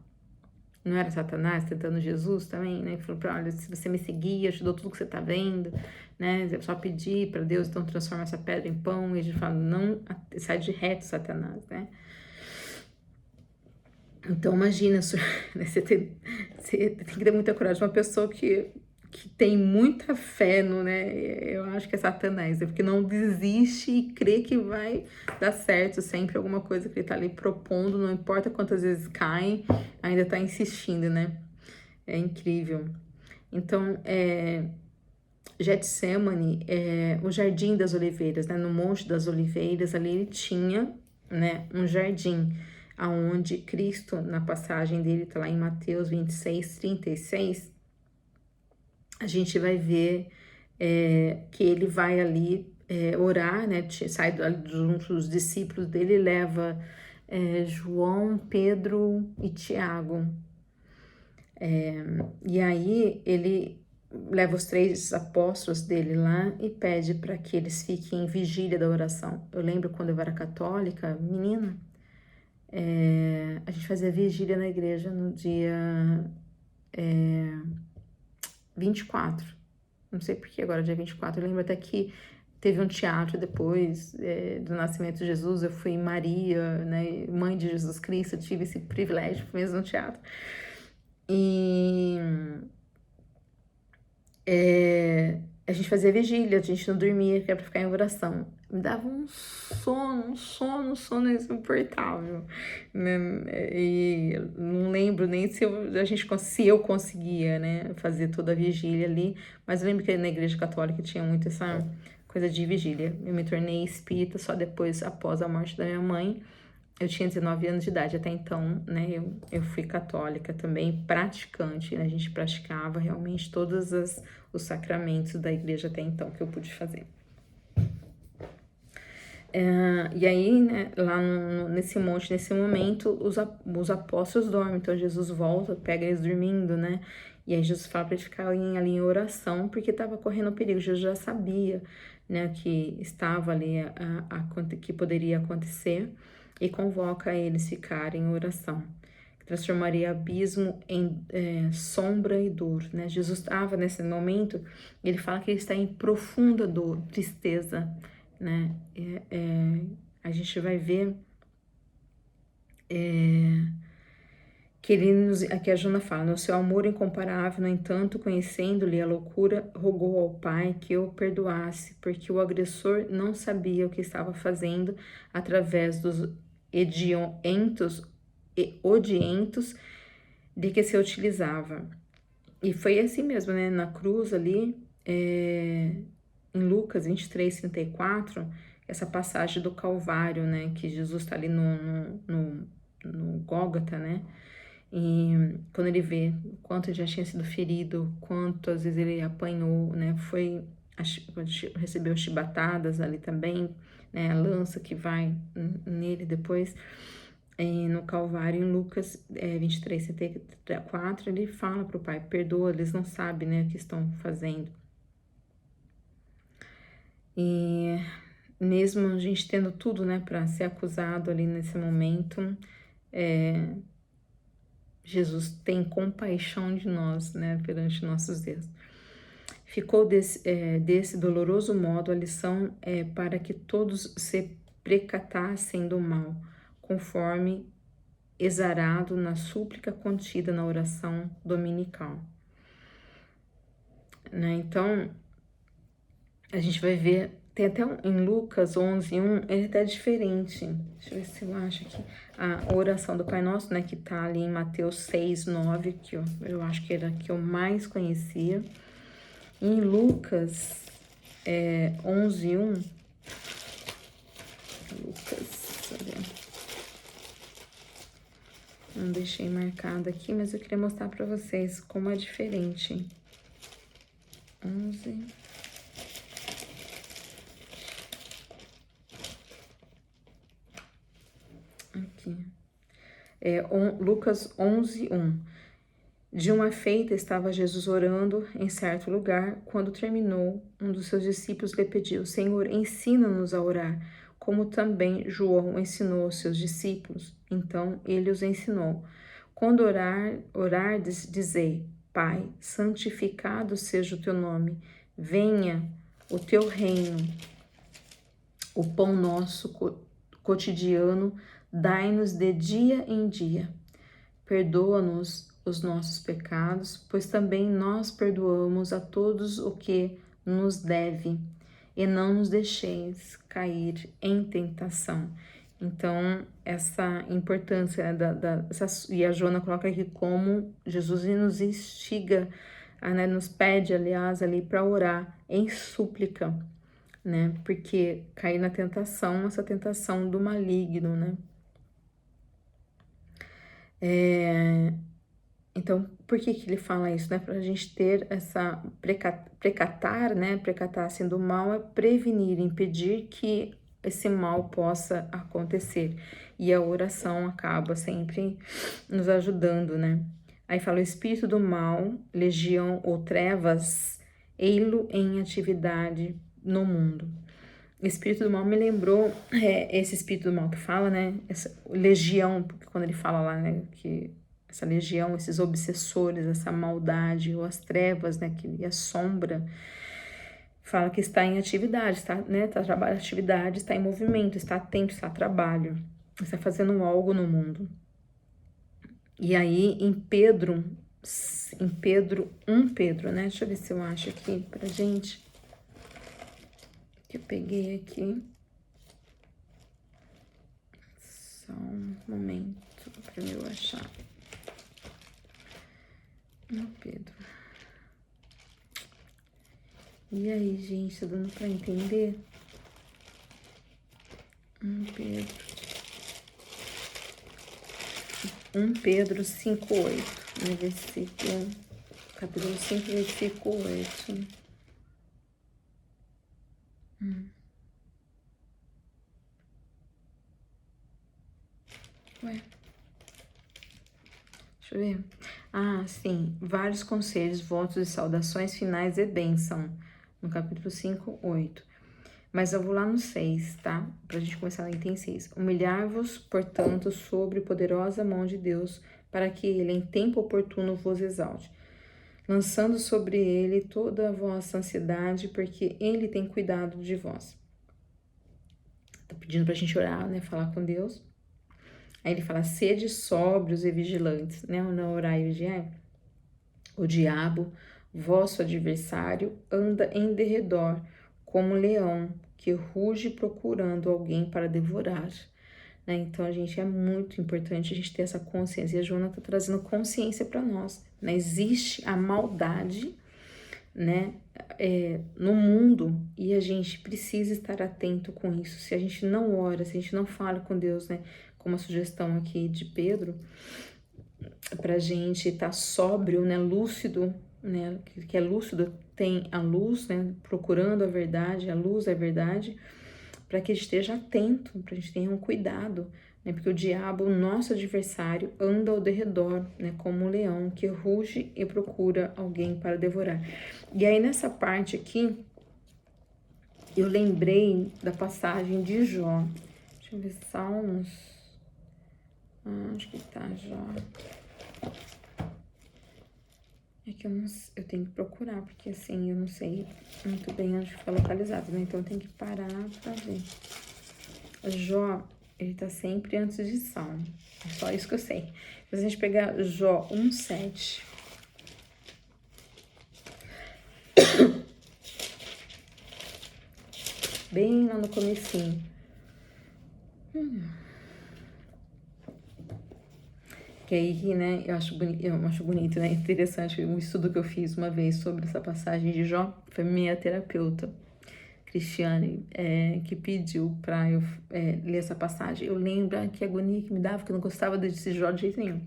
Não era Satanás tentando Jesus também, né? Ele falou para olha, se você me seguir, eu te dou tudo que você está vendo, né? É só pedir para Deus, então transforma essa pedra em pão. E a gente fala, não, sai de reto, Satanás, né? Então, imagina, né? Você tem que ter muita coragem. Uma pessoa que tem muita fé no, né? Eu acho que é Satanás, porque não desiste e crê que vai dar certo sempre alguma coisa que ele tá ali propondo, não importa quantas vezes caem, ainda tá insistindo, né? É incrível. Então, Getsemane, o Jardim das Oliveiras, né? No Monte das Oliveiras, ali ele tinha, né, um jardim, aonde Cristo, na passagem dele, tá lá em Mateus 26:36, a gente vai ver que ele vai ali orar, né? Sai junto dos discípulos dele, leva João, Pedro e Tiago. E aí ele leva os 3 apóstolos dele lá e pede para que eles fiquem em vigília da oração. Eu lembro quando eu era católica, menina, a gente fazia vigília na igreja no dia 24. Não sei porque agora, dia 24, eu lembro até que teve um teatro depois do nascimento de Jesus. Eu fui Maria, né, mãe de Jesus Cristo, eu tive esse privilégio, fui mesmo no teatro. E a gente fazia vigília, a gente não dormia, que era pra ficar em oração. Me dava um sono insuportável, né? E não lembro nem se eu conseguia, né, fazer toda a vigília ali, mas eu lembro que na igreja católica tinha muito essa coisa de vigília. Eu me tornei espírita só depois, após a morte da minha mãe. Eu tinha 19 anos de idade, até então, né, eu fui católica também, praticante, né, a gente praticava realmente todos os sacramentos da igreja até então que eu pude fazer. E aí, né, lá nesse monte, nesse momento, os apóstolos dormem, então Jesus volta, pega eles dormindo, né, e aí Jesus fala para eles ficarem ali em oração, porque estava correndo perigo. Jesus já sabia, né, que estava ali, que poderia acontecer, e convoca eles ficarem em oração, que transformaria abismo em sombra e dor, né? Jesus estava nesse momento, ele fala que ele está em profunda dor, tristeza, né? A gente vai ver aqui a Jona fala, no seu amor incomparável, no entanto, conhecendo-lhe a loucura, rogou ao Pai que o perdoasse, porque o agressor não sabia o que estava fazendo através dos odientos de que se utilizava. E foi assim mesmo, né? Na cruz ali, em Lucas 23:34, essa passagem do Calvário, né? Que Jesus está ali no Gólgota, né? E quando ele vê quanto ele já tinha sido ferido, quanto às vezes ele apanhou, né? Recebeu chibatadas ali também, né? A lança que vai nele depois. No Calvário, em Lucas 23:74, ele fala para o Pai, perdoa, eles não sabem, né, o que estão fazendo. E mesmo a gente tendo tudo, né, para ser acusado ali nesse momento, Jesus tem compaixão de nós, né, perante nossos erros. Ficou desse doloroso modo a lição para que todos se precatassem do mal, conforme exarado na súplica contida na oração dominical. Né? Então, a gente vai ver Tem até em Lucas 11:1, ele é até diferente. Deixa eu ver se eu acho aqui. A oração do Pai Nosso, né, que tá ali em Mateus 6:9, que eu acho que era a que eu mais conhecia. Em Lucas 11:1, Lucas, olha, não deixei marcado aqui, mas eu queria mostrar para vocês como é diferente. 11. Aqui. Lucas 11:1. De uma feita estava Jesus orando em certo lugar. Quando terminou, um dos seus discípulos lhe pediu: Senhor, ensina-nos a orar, como também João ensinou aos seus discípulos. Então ele os ensinou: quando orardes, dizei: Pai, santificado seja o teu nome, venha o teu reino. O pão nosso cotidiano dai-nos de dia em dia. Perdoa-nos os nossos pecados, pois também nós perdoamos a todos o que nos deve, e não nos deixeis cair em tentação. Então, essa importância, e a Joana coloca aqui como Jesus nos instiga, né, nos pede, aliás, ali para orar em súplica, né, porque cair na tentação, essa tentação do maligno, né. Então, por que ele fala isso, né? Para a gente ter essa precatar, né? Precatar assim do mal é prevenir, impedir que esse mal possa acontecer. E a oração acaba sempre nos ajudando, né? Aí fala o espírito do mal, legião ou trevas, ei-lo em atividade no mundo. O espírito do mal me lembrou esse espírito do mal que fala, né? Essa legião, porque quando ele fala lá, né? Que essa legião, esses obsessores, essa maldade, ou as trevas, né, que assombra, fala que está em atividade, está, né, está trabalhando atividade, está em movimento, está atento, está a trabalho, está fazendo algo no mundo. E aí, em Pedro 1 Pedro, né, deixa eu ver se eu acho aqui pra gente, que eu peguei aqui, só um momento para eu achar. Pedro. E aí, gente, tá dando pra entender? Pedro. 1 Pedro 5:8, no versículo, capítulo 5, versículo 8. Ué. Deixa eu ver. Ah, sim. Vários conselhos, votos e saudações finais e bênção. No capítulo 5:8. Mas eu vou lá no 6, tá? Pra gente começar lá em 6. Humilhar-vos, portanto, sobre a poderosa mão de Deus, para que ele, em tempo oportuno, vos exalte, lançando sobre ele toda a vossa ansiedade, porque ele tem cuidado de vós. Tá pedindo pra gente orar, né? Falar com Deus. Aí ele fala, sede sóbrios e vigilantes, né? Não orar e vigiar. O diabo, vosso adversário, anda em derredor, como um leão, que ruge procurando alguém para devorar. Né? Então, gente, é muito importante a gente ter essa consciência. E a Joana está trazendo consciência para nós. Né? Existe a maldade, né, no mundo, e a gente precisa estar atento com isso. Se a gente não ora, se a gente não fala com Deus, né, como a sugestão aqui de Pedro, pra gente estar sóbrio, né, lúcido, né, que é lúcido, tem a luz, né, procurando a verdade, a luz é a verdade, para que a gente esteja atento, para a gente tenha um cuidado, né, porque o diabo, o nosso adversário, anda ao derredor, né, como um leão que ruge e procura alguém para devorar. E aí nessa parte aqui, eu lembrei da passagem de Jó. Deixa eu ver, Salmos. Onde que tá Jó? É que eu tenho que procurar, porque assim, eu não sei muito bem onde fica localizado, né? Então eu tenho que parar pra ver. Jó, ele tá sempre antes de Salmo. É só isso que eu sei. Se a gente pegar Jó 1:7. bem lá no comecinho. Que aí, né, eu acho bonito, né, interessante, um estudo que eu fiz uma vez sobre essa passagem de Jó, foi minha terapeuta, Cristiane, que pediu pra eu ler essa passagem. Eu lembro que agonia que me dava, porque eu não gostava desse Jó de jeito nenhum.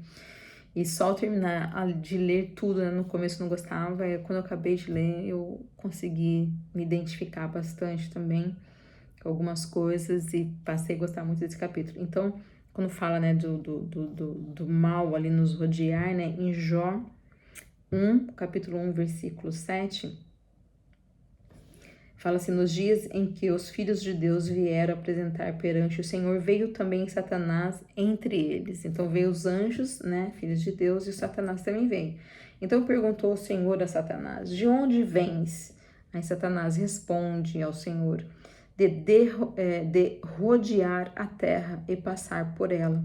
E só ao terminar de ler tudo, né, no começo eu não gostava, e quando eu acabei de ler, eu consegui me identificar bastante também com algumas coisas e passei a gostar muito desse capítulo. Então, quando fala, né, do mal ali nos rodear, né, em Jó 1, capítulo 1, versículo 7, fala assim: nos dias em que os filhos de Deus vieram apresentar perante o Senhor, veio também Satanás entre eles. Então veio os anjos, né, filhos de Deus, e Satanás também veio. Então perguntou o Senhor a Satanás: de onde vens? Aí Satanás responde ao Senhor: de rodear a terra e passar por ela.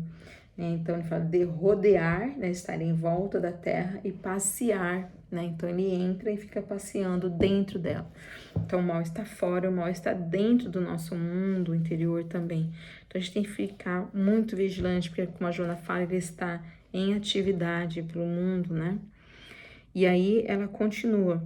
Então ele fala de rodear, né, estar em volta da terra, e passear, né? Então ele entra e fica passeando dentro dela. Então o mal está fora, o mal está dentro do nosso mundo interior também. Então a gente tem que ficar muito vigilante, porque como a Joana fala, ele está em atividade para o mundo, né? E aí ela continua.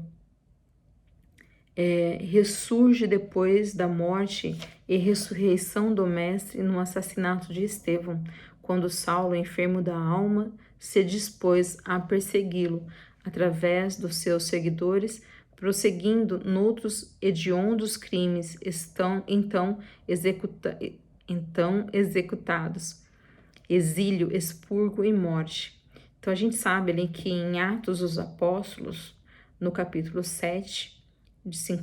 Ressurge depois da morte e ressurreição do Mestre no assassinato de Estevão, quando Saulo, enfermo da alma, se dispôs a persegui-lo através dos seus seguidores, prosseguindo noutros hediondos crimes então executados, exílio, expurgo e morte. Então a gente sabe ali que em Atos dos Apóstolos, no capítulo 7,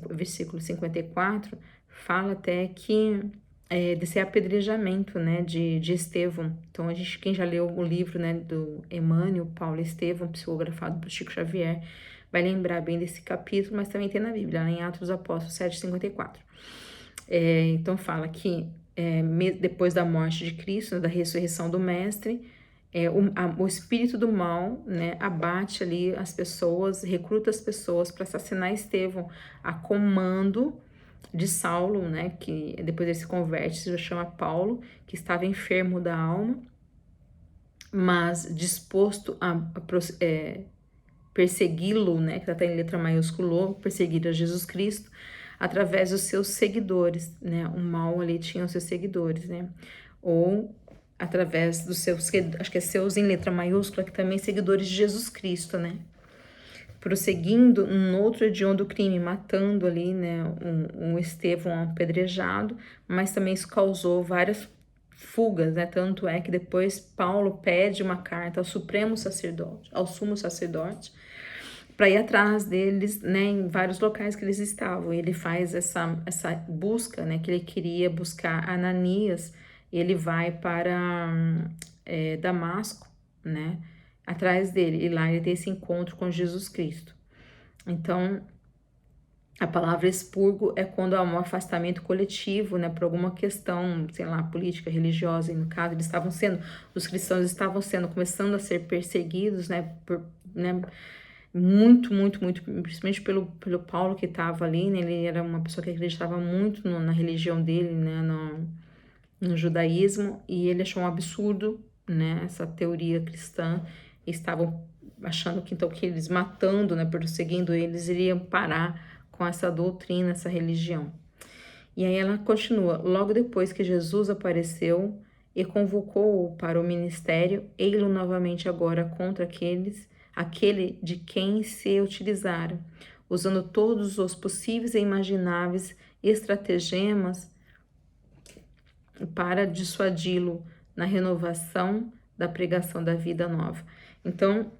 versículo 54, fala até que desse apedrejamento, né, de Estevão. Então, quem já leu o livro, né, do Emmanuel Paulo Estevão, psicografado por Chico Xavier, vai lembrar bem desse capítulo, mas também tem na Bíblia, em Atos dos Apóstolos 7,54. Então, fala que depois da morte de Cristo, da ressurreição do Mestre, o espírito do mal, né, abate ali as pessoas, recruta as pessoas para assassinar Estevão a comando de Saulo, né, que depois ele se converte, se chama Paulo, que estava enfermo da alma, mas disposto a persegui-lo, né, que está em letra maiúscula, perseguir a Jesus Cristo, através dos seus seguidores, né, o mal ali tinha os seus seguidores, né, ou através dos seus, acho que é seus em letra maiúscula, que também seguidores de Jesus Cristo, né, prosseguindo um outro hediondo crime, matando ali, né, um Estevão apedrejado, mas também isso causou várias fugas, né, tanto é que depois Paulo pede uma carta ao sumo sacerdote, para ir atrás deles, né, em vários locais que eles estavam. Ele faz essa busca, né, que ele queria buscar Ananias, ele vai para Damasco, né, atrás dele, e lá ele tem esse encontro com Jesus Cristo. Então, a palavra expurgo é quando há um afastamento coletivo, né, por alguma questão, sei lá, política, religiosa, e no caso, os cristãos estavam começando a ser perseguidos, né, muito, principalmente pelo Paulo que estava ali, né, ele era uma pessoa que acreditava muito na religião dele, né, no judaísmo, e ele achou um absurdo, né, essa teoria cristã, e estavam achando que então que eles matando, né, perseguindo eles, iriam parar com essa doutrina, essa religião. E aí ela continua: logo depois que Jesus apareceu e convocou-o para o ministério, ei-lo novamente agora contra aquele de quem se utilizaram, usando todos os possíveis e imagináveis estratagemas para dissuadi-lo na renovação da pregação da vida nova. Então,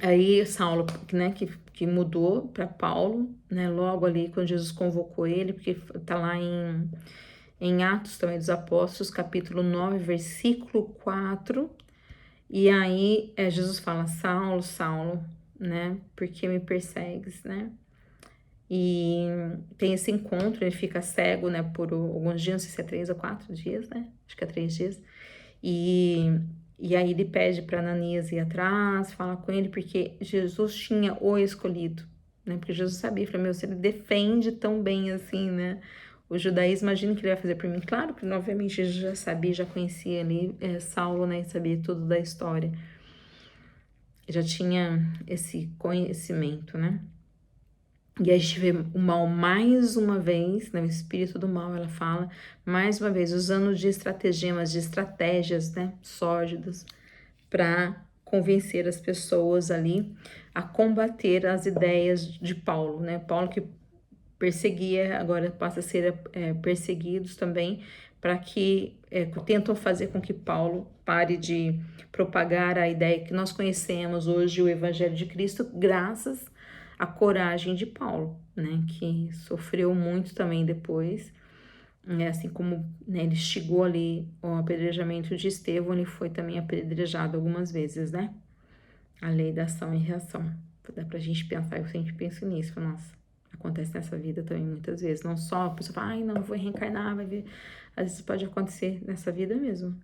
aí Saulo, né, que mudou para Paulo, né, logo ali quando Jesus convocou ele, porque tá lá em Atos também dos Apóstolos, capítulo 9, versículo 4, e aí Jesus fala: Saulo, Saulo, né, por que me persegues, né? E tem esse encontro, ele fica cego, né, por alguns dias, não sei se é 3 ou 4 dias, né? Acho que é 3 dias. E aí ele pede para Ananias ir atrás, falar com ele, porque Jesus tinha o escolhido, né? Porque Jesus sabia, falou: meu, se ele defende tão bem assim, né, o judaísmo, imagina o que ele vai fazer por mim. Claro que, obviamente, eu já sabia, já conhecia ali Saulo, né? Sabia tudo da história. Já tinha esse conhecimento, né? E a gente vê o mal mais uma vez, né? O espírito do mal, ela fala, mais uma vez, usando de estratagemas, de estratégias, né? Sórdidas, para convencer as pessoas ali a combater as ideias de Paulo, né? Paulo que perseguia, agora passa a ser perseguidos também, para que tentam fazer com que Paulo pare de propagar a ideia que nós conhecemos hoje, o Evangelho de Cristo, graças à coragem de Paulo, né, que sofreu muito também depois, assim como, né, ele chegou ali o apedrejamento de Estevão, ele foi também apedrejado algumas vezes, né, a lei da ação e reação. Dá pra gente pensar, eu sempre penso nisso, nossa, acontece nessa vida também muitas vezes, não só a pessoa fala, ai, não, vou reencarnar, vai ver, às vezes pode acontecer nessa vida mesmo,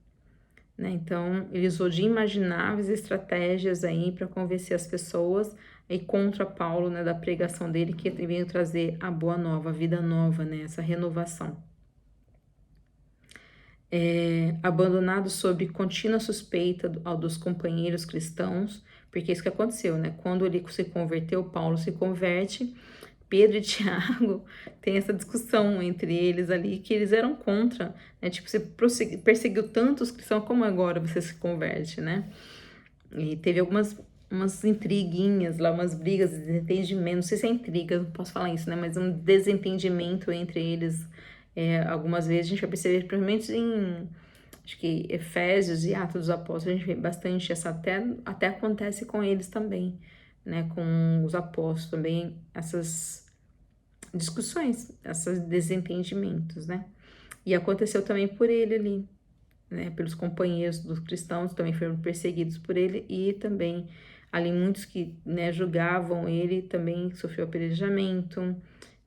né? Então, ele usou de imagináveis estratégias aí para convencer as pessoas aí contra Paulo, né, da pregação dele, que veio trazer a boa nova, a vida nova, né, essa renovação. Abandonado sob contínua suspeita dos companheiros cristãos, porque isso que aconteceu, né? Quando ele se converteu, Paulo se converte, Pedro e Tiago tem essa discussão entre eles ali, que eles eram contra, né? Tipo, você perseguiu tantos cristãos, como agora você se converte, né? E teve umas intriguinhas lá, umas brigas, desentendimento, não sei se é intriga, não posso falar isso, né? Mas um desentendimento entre eles. Algumas vezes a gente vai perceber, principalmente em, acho que Efésios e Atos dos Apóstolos, a gente vê bastante essa, até acontece com eles também, né? Com os apóstolos também, essas discussões, esses desentendimentos, né? E aconteceu também por ele ali, né, pelos companheiros dos cristãos, também foram perseguidos por ele, e também ali muitos que, né, julgavam ele também sofreu apedrejamento,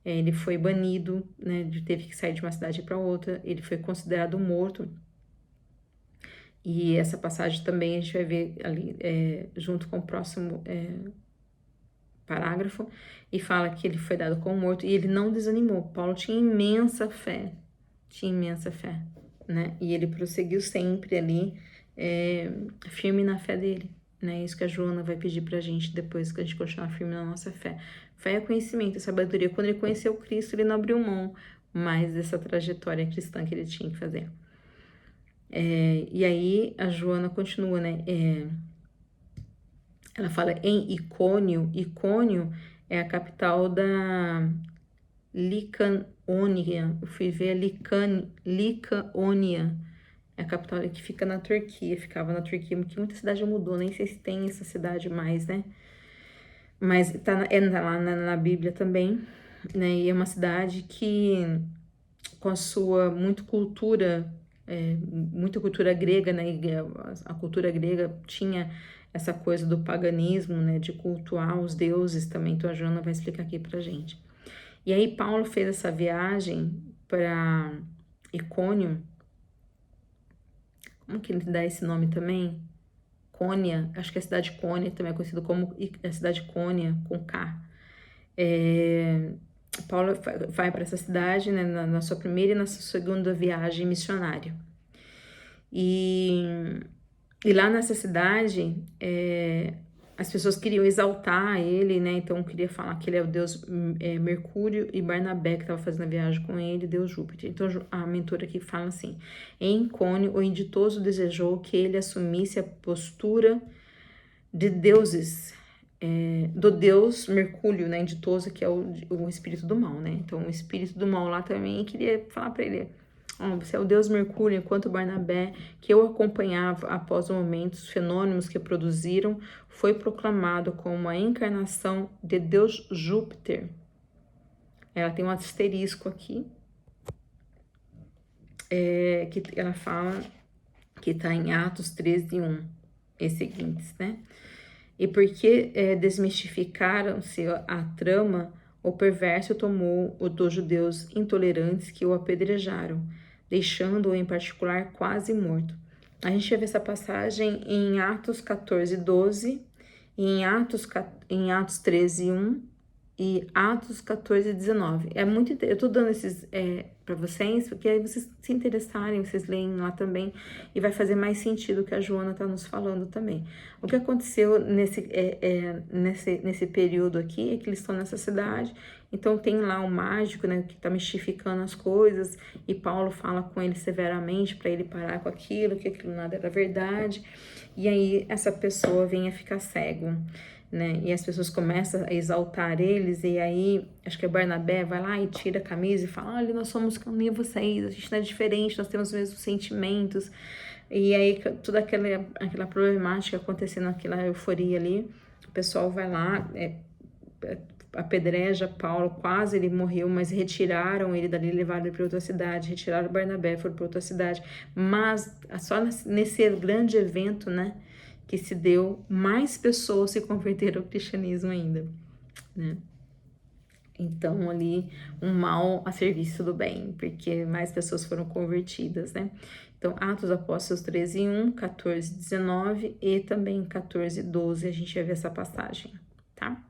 ele foi banido, né, teve que sair de uma cidade para outra, ele foi considerado morto. E essa passagem também a gente vai ver ali junto com o próximo parágrafo, e fala que ele foi dado como morto, e ele não desanimou. Paulo tinha imensa fé, né? E ele prosseguiu sempre ali, firme na fé dele, né? Isso que a Joana vai pedir pra gente depois que a gente continuar firme na nossa fé. Fé é conhecimento, é sabedoria. Quando ele conheceu Cristo, ele não abriu mão mais dessa trajetória cristã que ele tinha que fazer. E aí a Joana continua, né? Ela fala em Icônio. Icônio é a capital da Licaônia. Eu fui ver Licaônia. É a capital que fica na Turquia. Ficava na Turquia, porque muita cidade mudou. Nem sei se tem essa cidade mais, né? Mas tá lá na Bíblia também, né? E é uma cidade que, com a sua muita cultura grega, né? A cultura grega tinha essa coisa do paganismo, né? De cultuar os deuses também. Então a Joana vai explicar aqui pra gente. E aí Paulo fez essa viagem para Icônio. Como que ele dá esse nome também? Cônia, acho que a cidade de Cônia também é conhecida como a cidade de Cônia, com K. Paulo vai para essa cidade, né, na sua primeira e na sua segunda viagem missionária. E lá nessa cidade, as pessoas queriam exaltar ele, né? Então queria falar que ele é o deus Mercúrio, e Barnabé, que estava fazendo a viagem com ele, deus Júpiter. Então a mentora aqui fala assim: em Icônio, o inditoso desejou que ele assumisse a postura de deuses, do deus Mercúrio, né? Inditoso, que é o espírito do mal, né? Então o espírito do mal lá também queria falar para ele: você é o deus Mercúrio, enquanto Barnabé, que eu acompanhava após momentos fenômenos que produziram, foi proclamado como a encarnação de Deus Júpiter. Ela tem um asterisco aqui, que ela fala que está em Atos 13:1 e seguintes, né? E porque desmistificaram-se a trama, o perverso tomou o dos judeus intolerantes que o apedrejaram, deixando-o em particular quase morto. A gente vai ver essa passagem em Atos 14:12, em Atos 13:1 e Atos 14:19. Eu tô dando esses para vocês, porque aí vocês se interessarem, vocês leem lá também e vai fazer mais sentido o que a Joana está nos falando também. O que aconteceu nesse período aqui é que eles estão nessa cidade, então tem lá um mágico, né, que está mistificando as coisas e Paulo fala com ele severamente para ele parar com aquilo, que aquilo nada era verdade, e aí essa pessoa vem a ficar cego. Né? E as pessoas começam a exaltar eles, e aí acho que o Barnabé vai lá e tira a camisa e fala: olha, nós somos como nem vocês, a gente não é diferente, nós temos os mesmos sentimentos. E aí toda aquela problemática acontecendo, aquela euforia ali, o pessoal vai lá, apedreja Paulo, quase ele morreu, mas retiraram ele dali, levaram ele para outra cidade, retiraram o Barnabé, foram para outra cidade, mas só nesse grande evento, né, que se deu, mais pessoas se converteram ao cristianismo ainda, né? Então, ali, um mal a serviço do bem, porque mais pessoas foram convertidas, né? Então, Atos dos Apóstolos 13:1, 14:19 e também 14:12, a gente vai ver essa passagem, tá?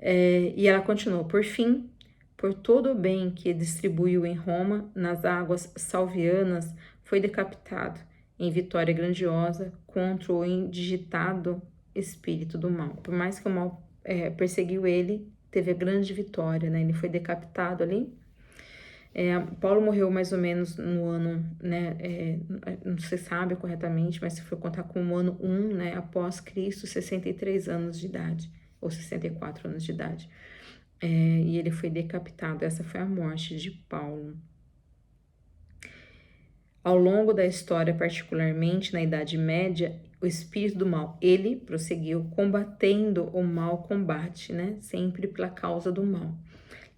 E ela continuou: por fim, por todo o bem que distribuiu em Roma, nas águas salvianas, foi decapitado, em vitória grandiosa contra o indigitado espírito do mal. Por mais que o mal perseguiu ele, teve a grande vitória, né? Ele foi decapitado ali. Paulo morreu mais ou menos no ano, né? Não se sabe corretamente, mas se for contar com o ano 1, né? Após Cristo, 63 anos de idade, ou 64 anos de idade. E ele foi decapitado. Essa foi a morte de Paulo. Ao longo da história, particularmente na Idade Média, o espírito do mal, ele prosseguiu combatendo o mau combate, né? Sempre pela causa do mal,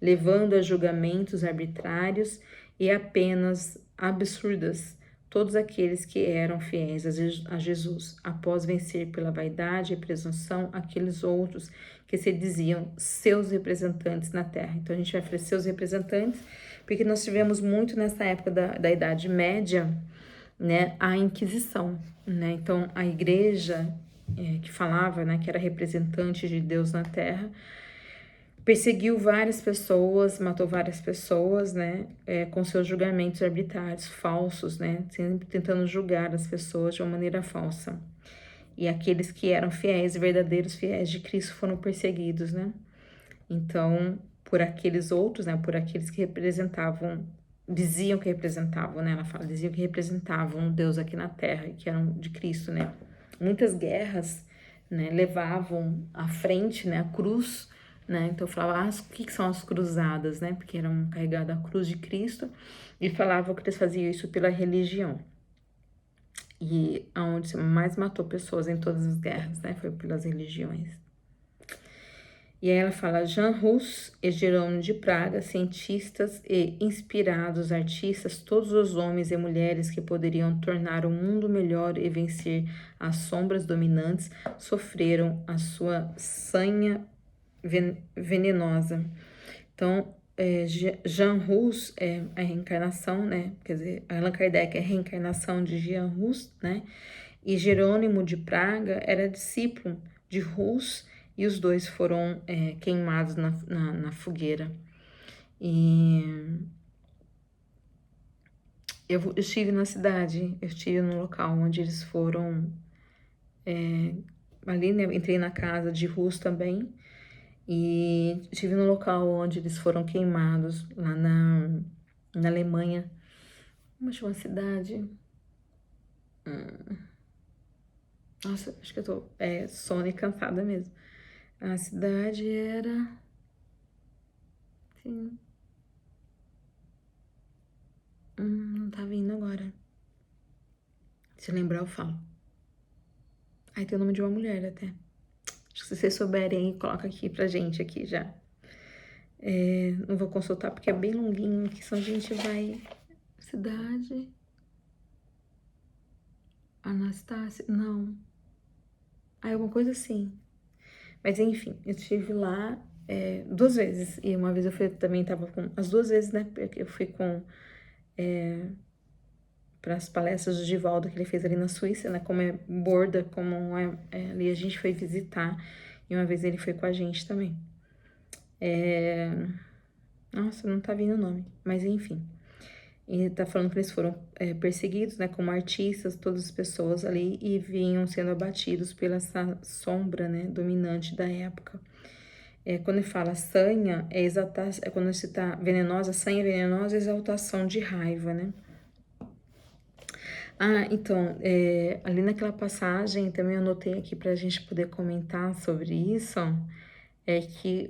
levando a julgamentos arbitrários e a penas absurdas todos aqueles que eram fiéis a Jesus, após vencer pela vaidade e presunção aqueles outros que se diziam seus representantes na terra. Então a gente vai falar seus representantes, porque nós tivemos muito nessa época da Idade Média, né, a Inquisição, né? Então a igreja que falava, né, que era representante de Deus na terra, perseguiu várias pessoas, matou várias pessoas, né, com seus julgamentos arbitrários, falsos, né, sempre tentando julgar as pessoas de uma maneira falsa. E aqueles que eram fiéis, verdadeiros fiéis de Cristo, foram perseguidos, né. Então, por aqueles outros, né, por aqueles que representavam, diziam que representavam, né, ela fala, diziam que representavam Deus aqui na terra, que eram de Cristo, né. Muitas guerras, né, levavam à frente, né, a cruz, né, então falava, o que são as cruzadas, né, porque eram carregadas a cruz de Cristo, e falavam que eles faziam isso pela religião. E aonde se mais matou pessoas em todas as guerras, né, foi pelas religiões. E aí ela fala, Jean Hus e Jerônimo de Praga, cientistas e inspirados artistas, todos os homens e mulheres que poderiam tornar o mundo melhor e vencer as sombras dominantes, sofreram a sua sanha venenosa. Então, Jean Hus é a reencarnação, né? Quer dizer, Allan Kardec é a reencarnação de Jean Hus, né? E Jerônimo de Praga era discípulo de Hus, e os dois foram queimados na fogueira. E eu estive na cidade, eu estive no local onde eles foram, ali, né, entrei na casa de Hus também, e estive no local onde eles foram queimados, lá na Alemanha. Como chama a cidade? Nossa, acho que eu tô sono e cansada mesmo. A cidade era... Sim. Não tá vindo agora. Se lembrar, eu falo. Aí tem o nome de uma mulher até. Acho que se vocês souberem, coloca aqui pra gente aqui já. Não vou consultar porque é bem longuinho, que só a gente vai... Cidade... Anastácia? Não. Alguma coisa assim. Mas enfim, eu estive lá 2 vezes. E uma vez eu fui, também tava com... As 2 vezes, né? Eu fui com... para as palestras do Divaldo que ele fez ali na Suíça, né? Como é borda, como ali a gente foi visitar. E uma vez ele foi com a gente também. Nossa, não tá vindo o nome, mas enfim. E tá falando que eles foram perseguidos, né, como artistas, todas as pessoas ali, e vinham sendo abatidos pela essa sombra, né, dominante da época. Quando ele fala sanha, quando se tá venenosa, sanha venenosa, exaltação de raiva, né? Ah, então, ali naquela passagem, também eu anotei aqui para a gente poder comentar sobre isso, é que,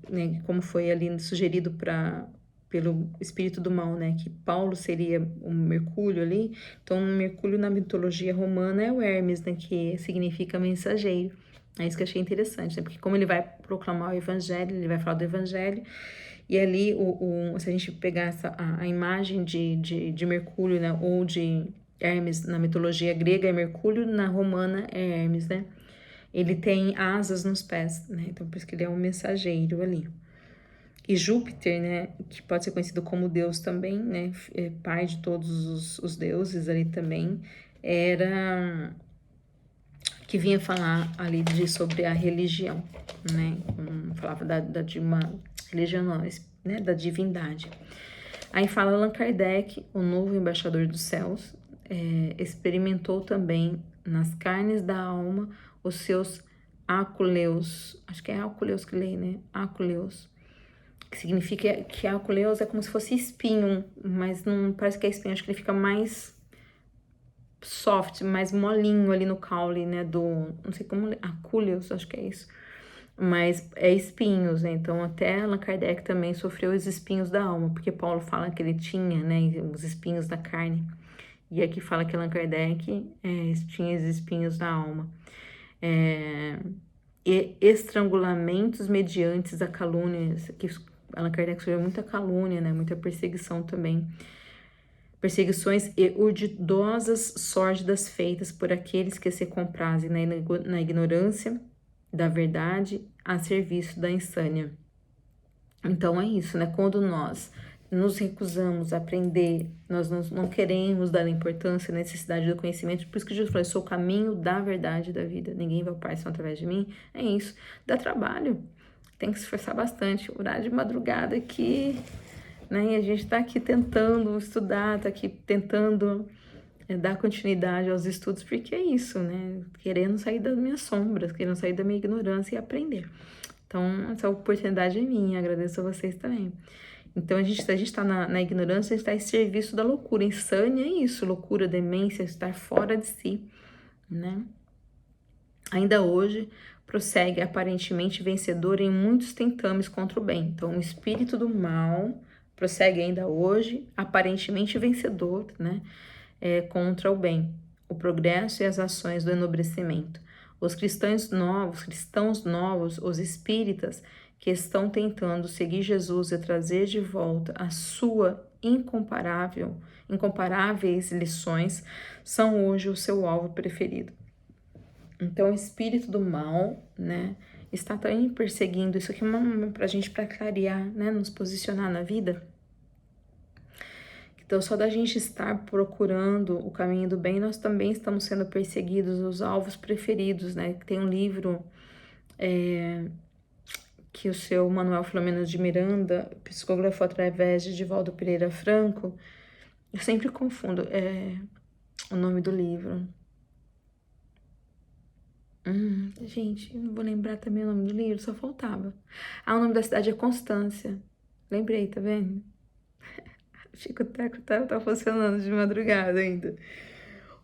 né, como foi ali sugerido pelo espírito do mal, né, que Paulo seria o Mercúrio ali, então o Mercúrio na mitologia romana é o Hermes, né, que significa mensageiro. É isso que eu achei interessante, né, porque como ele vai proclamar o evangelho, ele vai falar do evangelho, e ali, se a gente pegar a imagem de Mercúrio, né, ou de Hermes na mitologia grega é Mercúrio, na romana é Hermes, né? Ele tem asas nos pés, né? Então, por isso que ele é um mensageiro ali. E Júpiter, né, que pode ser conhecido como Deus também, né, pai de todos os deuses ali também, era que vinha falar ali sobre a religião, né, falava de uma religião, não, né, da divindade. Aí fala Allan Kardec, o novo embaixador dos céus, experimentou também nas carnes da alma os seus aculeus, acho que é aculeus que lê, né, aculeus, que significa que aculeus é como se fosse espinho, mas não parece que é espinho, acho que ele fica mais soft, mais molinho ali no caule, né, não sei como, aculeus, acho que é isso, mas é espinhos, né, então até Allan Kardec também sofreu os espinhos da alma, porque Paulo fala que ele tinha, né, os espinhos da carne, e aqui fala que Allan Kardec tinha os espinhos da alma. E estrangulamentos mediante a calúnia, que Allan Kardec sofreu muita calúnia, né, muita perseguição também. Perseguições e urdidosas sórdidas feitas por aqueles que se comprazem na ignorância da verdade a serviço da insânia. Então é isso, né? Quando nós nos recusamos a aprender, nós não queremos dar importância à necessidade do conhecimento, por isso que Jesus falou, eu sou o caminho da verdade e da vida, ninguém vai ao Pai senão através de mim, é isso, dá trabalho, tem que se esforçar bastante, orar de madrugada aqui, né, e a gente tá aqui tentando estudar, tá aqui tentando dar continuidade aos estudos, porque é isso, né, querendo sair das minhas sombras, querendo sair da minha ignorância e aprender. Então, essa oportunidade é minha, agradeço a vocês também. Então, se a gente está na ignorância, a gente está em serviço da loucura. Insânia é isso, loucura, demência, estar fora de si, né? Ainda hoje, prossegue aparentemente vencedor em muitos tentames contra o bem. Então, o espírito do mal prossegue ainda hoje, aparentemente vencedor, né? Contra o bem, o progresso e as ações do enobrecimento. Os cristãos novos, os espíritas, que estão tentando seguir Jesus e trazer de volta a sua incomparáveis lições, são hoje o seu alvo preferido. Então, o espírito do mal, né, está também perseguindo. Isso aqui é para a gente, para clarear, né, nos posicionar na vida. Então, só da gente estar procurando o caminho do bem, nós também estamos sendo perseguidos, os alvos preferidos, né? Tem um livro que o seu Manuel Filomeno de Miranda psicografou através de Divaldo Pereira Franco. Eu sempre confundo o nome do livro. Gente, eu não vou lembrar também o nome do livro, só faltava. O nome da cidade é Constância. Lembrei, tá vendo? Chico Teco tá funcionando de madrugada ainda.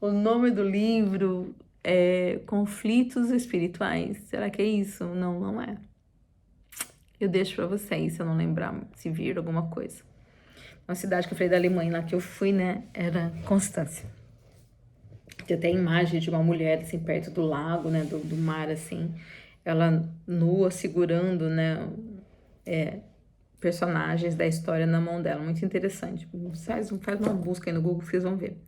O nome do livro é Conflitos Espirituais. Será que é isso? Não, não é. Eu deixo pra vocês, se eu não lembrar, se vir alguma coisa. Uma cidade que eu falei da Alemanha, lá que eu fui, né, era Constância. Tem até a imagem de uma mulher, assim, perto do lago, né, do mar, assim. Ela nua, segurando, né, personagens da história na mão dela. Muito interessante. Faz uma busca aí no Google que vocês vão ver.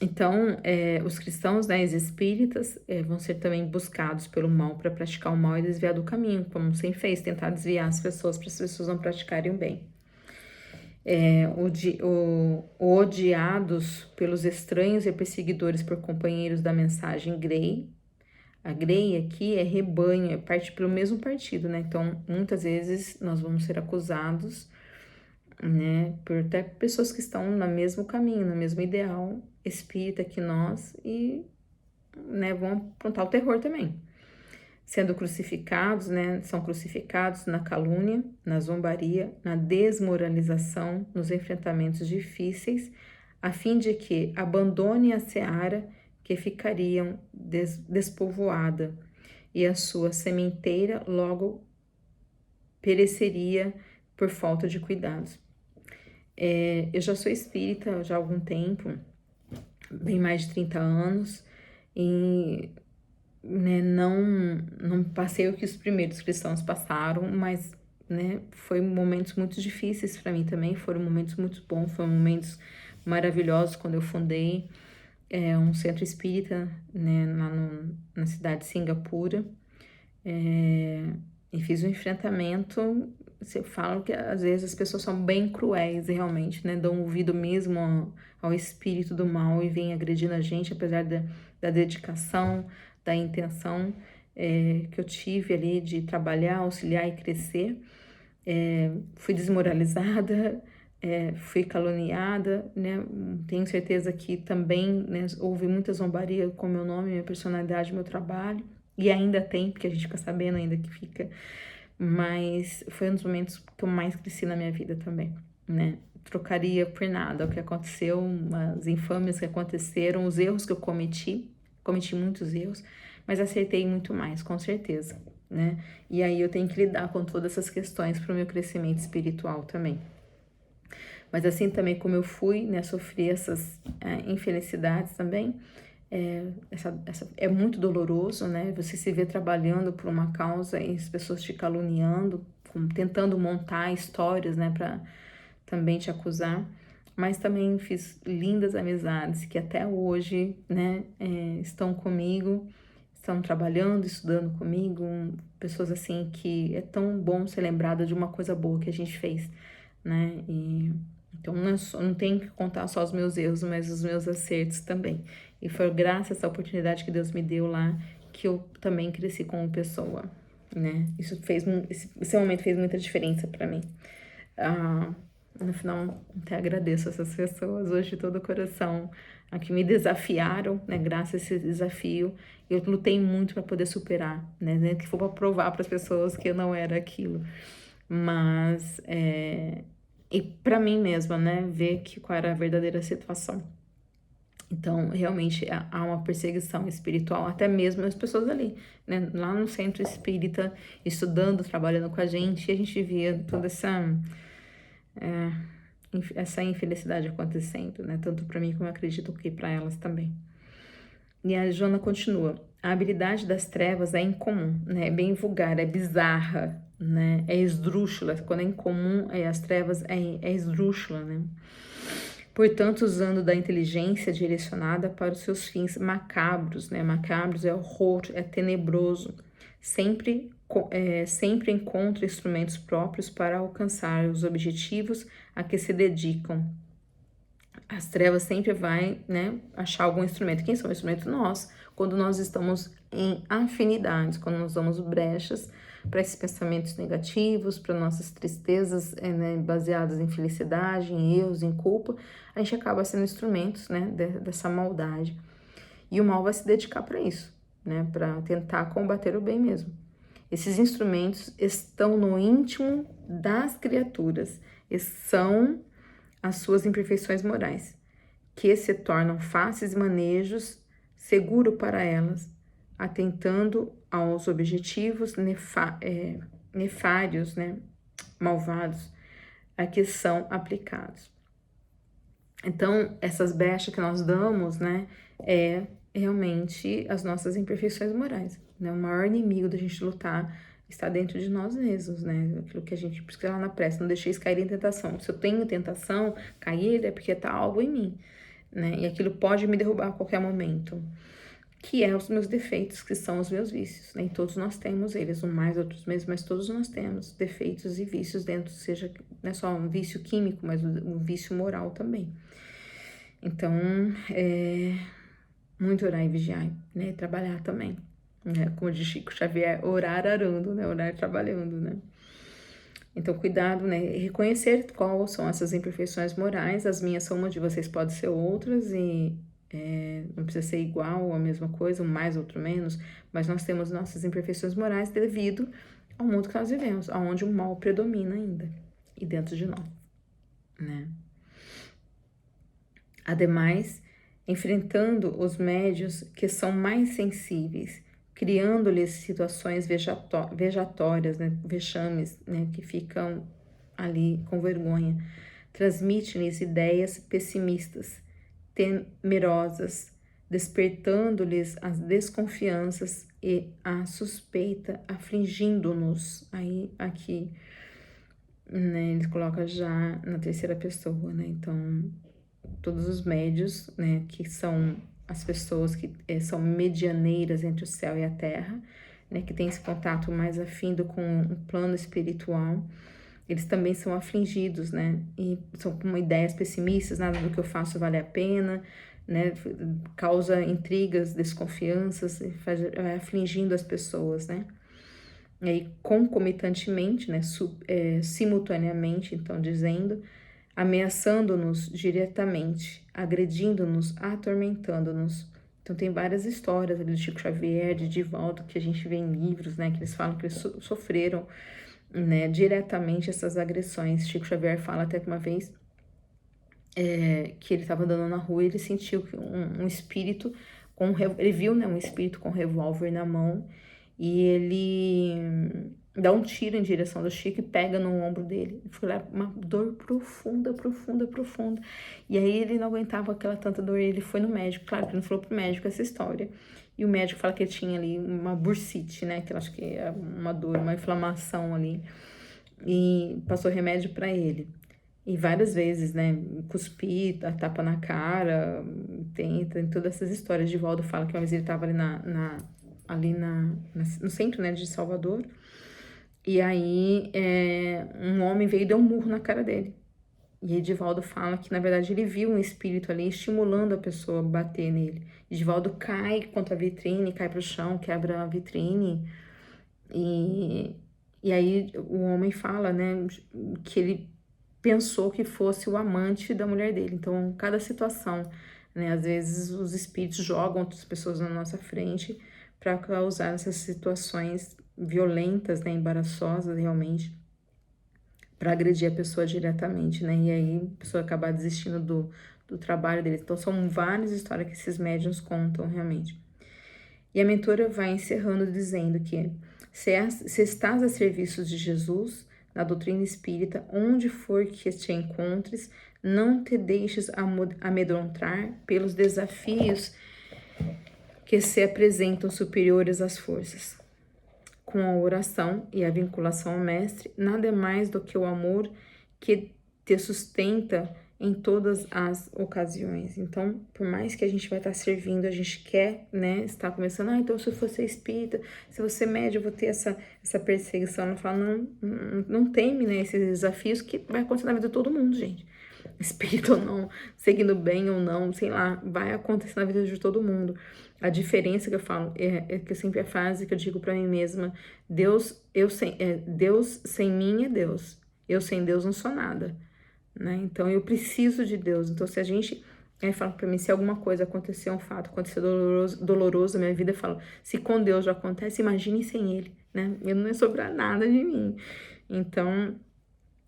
Então, os cristãos, né, os espíritas, vão ser também buscados pelo mal para praticar o mal e desviar do caminho, como sempre fez, tentar desviar as pessoas para as pessoas não praticarem o bem. Odiados pelos estranhos e perseguidores por companheiros da mensagem Grey, A grey aqui é rebanho, é parte pelo mesmo partido, né? Então, muitas vezes nós vamos ser acusados, né, por até pessoas que estão no mesmo caminho, no mesmo ideal espírita que nós e, né, vão aprontar o terror também. Sendo crucificados, né, são crucificados na calúnia, na zombaria, na desmoralização, nos enfrentamentos difíceis, a fim de que abandone a seara que ficariam despovoada, e a sua sementeira logo pereceria por falta de cuidados. Eu já sou espírita já há algum tempo, bem mais de 30 anos, e, né, não passei o que os primeiros cristãos passaram, mas, né, foi momentos muito difíceis para mim também, foram momentos muito bons, foram momentos maravilhosos quando eu fundei um centro espírita, né, lá na cidade de Singapura, e fiz um enfrentamento. Você fala que às vezes as pessoas são bem cruéis realmente, né? Dão ouvido mesmo ao espírito do mal e vêm agredindo a gente, apesar da dedicação, da intenção que eu tive ali de trabalhar, auxiliar e crescer. Fui desmoralizada, fui caluniada, né? Tenho certeza que também, né, houve muita zombaria com meu nome, minha personalidade, meu trabalho, e ainda tem, porque a gente fica sabendo ainda que fica, mas foi um dos momentos que eu mais cresci na minha vida também, né? Trocaria por nada o que aconteceu, as infâmias que aconteceram, os erros que eu cometi muitos erros, mas acertei muito mais, com certeza, né? E aí eu tenho que lidar com todas essas questões para o meu crescimento espiritual também. Mas assim também como eu fui, né, sofri essas infelicidades também, é muito doloroso, né? Você se vê trabalhando por uma causa e as pessoas te caluniando, tentando montar histórias, né, para também te acusar. Mas também fiz lindas amizades que até hoje, né, estão comigo, estão trabalhando, estudando comigo, pessoas assim que é tão bom ser lembrada de uma coisa boa que a gente fez, né? E então não tenho que contar só os meus erros, mas os meus acertos também. E foi graças a essa oportunidade que Deus me deu lá que eu também cresci como pessoa, né? Esse momento fez muita diferença para mim. No final, até agradeço essas pessoas hoje de todo o coração, a que me desafiaram, né? Graças a esse desafio, eu lutei muito para poder superar, né? Que for para provar para as pessoas que eu não era aquilo, mas e para mim mesma, né? Ver qual era a verdadeira situação. Então, realmente há uma perseguição espiritual, até mesmo as pessoas ali, né? Lá no centro espírita, estudando, trabalhando com a gente via toda essa infelicidade acontecendo, né? Tanto para mim como eu acredito que para elas também. E a Joana continua: a habilidade das trevas é incomum, né? É bem vulgar, é bizarra, né? É esdrúxula. Quando é incomum, as trevas é esdrúxula, né? Portanto, usando da inteligência direcionada para os seus fins macabros, né? Macabros é horror, é tenebroso. Sempre encontra instrumentos próprios para alcançar os objetivos a que se dedicam. As trevas sempre vai, né, achar algum instrumento. Quem são os instrumentos? Nós, quando nós estamos em afinidades, quando nós damos brechas para esses pensamentos negativos, para nossas tristezas, né, baseadas em felicidade, em erros, em culpa, a gente acaba sendo instrumentos, né, dessa maldade. E o mal vai se dedicar para isso, né, para tentar combater o bem mesmo. Esses instrumentos estão no íntimo das criaturas e são as suas imperfeições morais, que se tornam fáceis manejos seguro para elas, atentando aos objetivos nefários, né, malvados, a que são aplicados. Então, essas brechas que nós damos, né, é realmente as nossas imperfeições morais, né? O maior inimigo da gente lutar está dentro de nós mesmos, né? Aquilo que a gente precisa lá na prece, não deixeis cair em tentação. Se eu tenho tentação, cair é porque tá algo em mim, né? E aquilo pode me derrubar a qualquer momento, que é os meus defeitos, que são os meus vícios, né? E todos nós temos eles, uns mais, outros menos, mas todos nós temos defeitos e vícios dentro, seja não é só um vício químico, mas um vício moral também. Então, muito orar e vigiar, né? Trabalhar também, né? Como diz Chico Xavier, orar arando, né? Orar trabalhando, né? Então, cuidado, né? Reconhecer quais são essas imperfeições morais. As minhas são uma, de vocês podem ser outras, e não precisa ser igual ou a mesma coisa, um mais, outro menos, mas nós temos nossas imperfeições morais devido ao mundo que nós vivemos, onde o mal predomina ainda, e dentro de nós, né? Ademais, enfrentando os médios que são mais sensíveis, criando-lhes situações vejatórias, né, vexames, né, que ficam ali com vergonha, transmite-lhes ideias pessimistas, temerosas, despertando-lhes as desconfianças e a suspeita, afligindo-nos. Aí, aqui, né, ele coloca já na terceira pessoa, né, então todos os médios, né, que são as pessoas que são medianeiras entre o céu e a terra, né, que têm esse contato mais afindo com o plano espiritual, eles também são afligidos, né, e são com ideias pessimistas, nada do que eu faço vale a pena, né, causa intrigas, desconfianças, vai afligindo as pessoas, né. E aí, concomitantemente, né, simultaneamente, então, dizendo, ameaçando-nos diretamente, agredindo-nos, atormentando-nos. Então tem várias histórias ali do Chico Xavier, de Divaldo, que a gente vê em livros, né, que eles falam que eles sofreram, né, diretamente essas agressões. Chico Xavier fala até que uma vez que ele estava andando na rua e ele sentiu que um espírito, ele viu, né, um espírito com um revólver na mão, e ele dá um tiro em direção do Chico e pega no ombro dele. Foi lá uma dor profunda, profunda, profunda. E aí ele não aguentava aquela tanta dor, ele foi no médico. Claro que ele não falou pro médico essa história. E o médico fala que ele tinha ali uma bursite, né, que eu acho que é uma dor, uma inflamação ali. E passou remédio para ele. E várias vezes, né, cuspir, a tapa na cara, tem todas essas histórias. Divaldo fala que uma vez ele estava ali no centro, né, de Salvador, e aí um homem veio e deu um murro na cara dele. E Edivaldo fala que, na verdade, ele viu um espírito ali estimulando a pessoa a bater nele. Edivaldo cai contra a vitrine, cai pro chão, quebra a vitrine, e aí o homem fala, né, que ele pensou que fosse o amante da mulher dele. Então, cada situação, né, às vezes os espíritos jogam outras pessoas na nossa frente para causar essas situações violentas, né, embaraçosas realmente, para agredir a pessoa diretamente, né, e aí a pessoa acabar desistindo do trabalho dele. Então, são várias histórias que esses médiuns contam realmente. E a mentora vai encerrando dizendo que se estás a serviço de Jesus, na doutrina espírita, onde for que te encontres, não te deixes amedrontar pelos desafios que se apresentam superiores às forças. Com a oração e a vinculação ao Mestre, nada é mais do que o amor que te sustenta em todas as ocasiões. Então, por mais que a gente vai estar servindo, a gente quer, né, estar começando, então se eu for ser espírita, se você é médio, eu vou ter essa perseguição. Ela fala, não teme, né, esses desafios que vai acontecer na vida de todo mundo, gente. Espírito ou não, seguindo bem ou não, sei lá, vai acontecer na vida de todo mundo. A diferença que eu falo é que sempre a frase que eu digo para mim mesma, Deus sem mim é Deus. Eu sem Deus não sou nada, né? Então eu preciso de Deus. Então se a gente fala para mim, se alguma coisa acontecer, um fato acontecer doloroso na minha vida, eu falo, se com Deus já acontece, imagine sem Ele, né? Eu não ia sobrar nada de mim. Então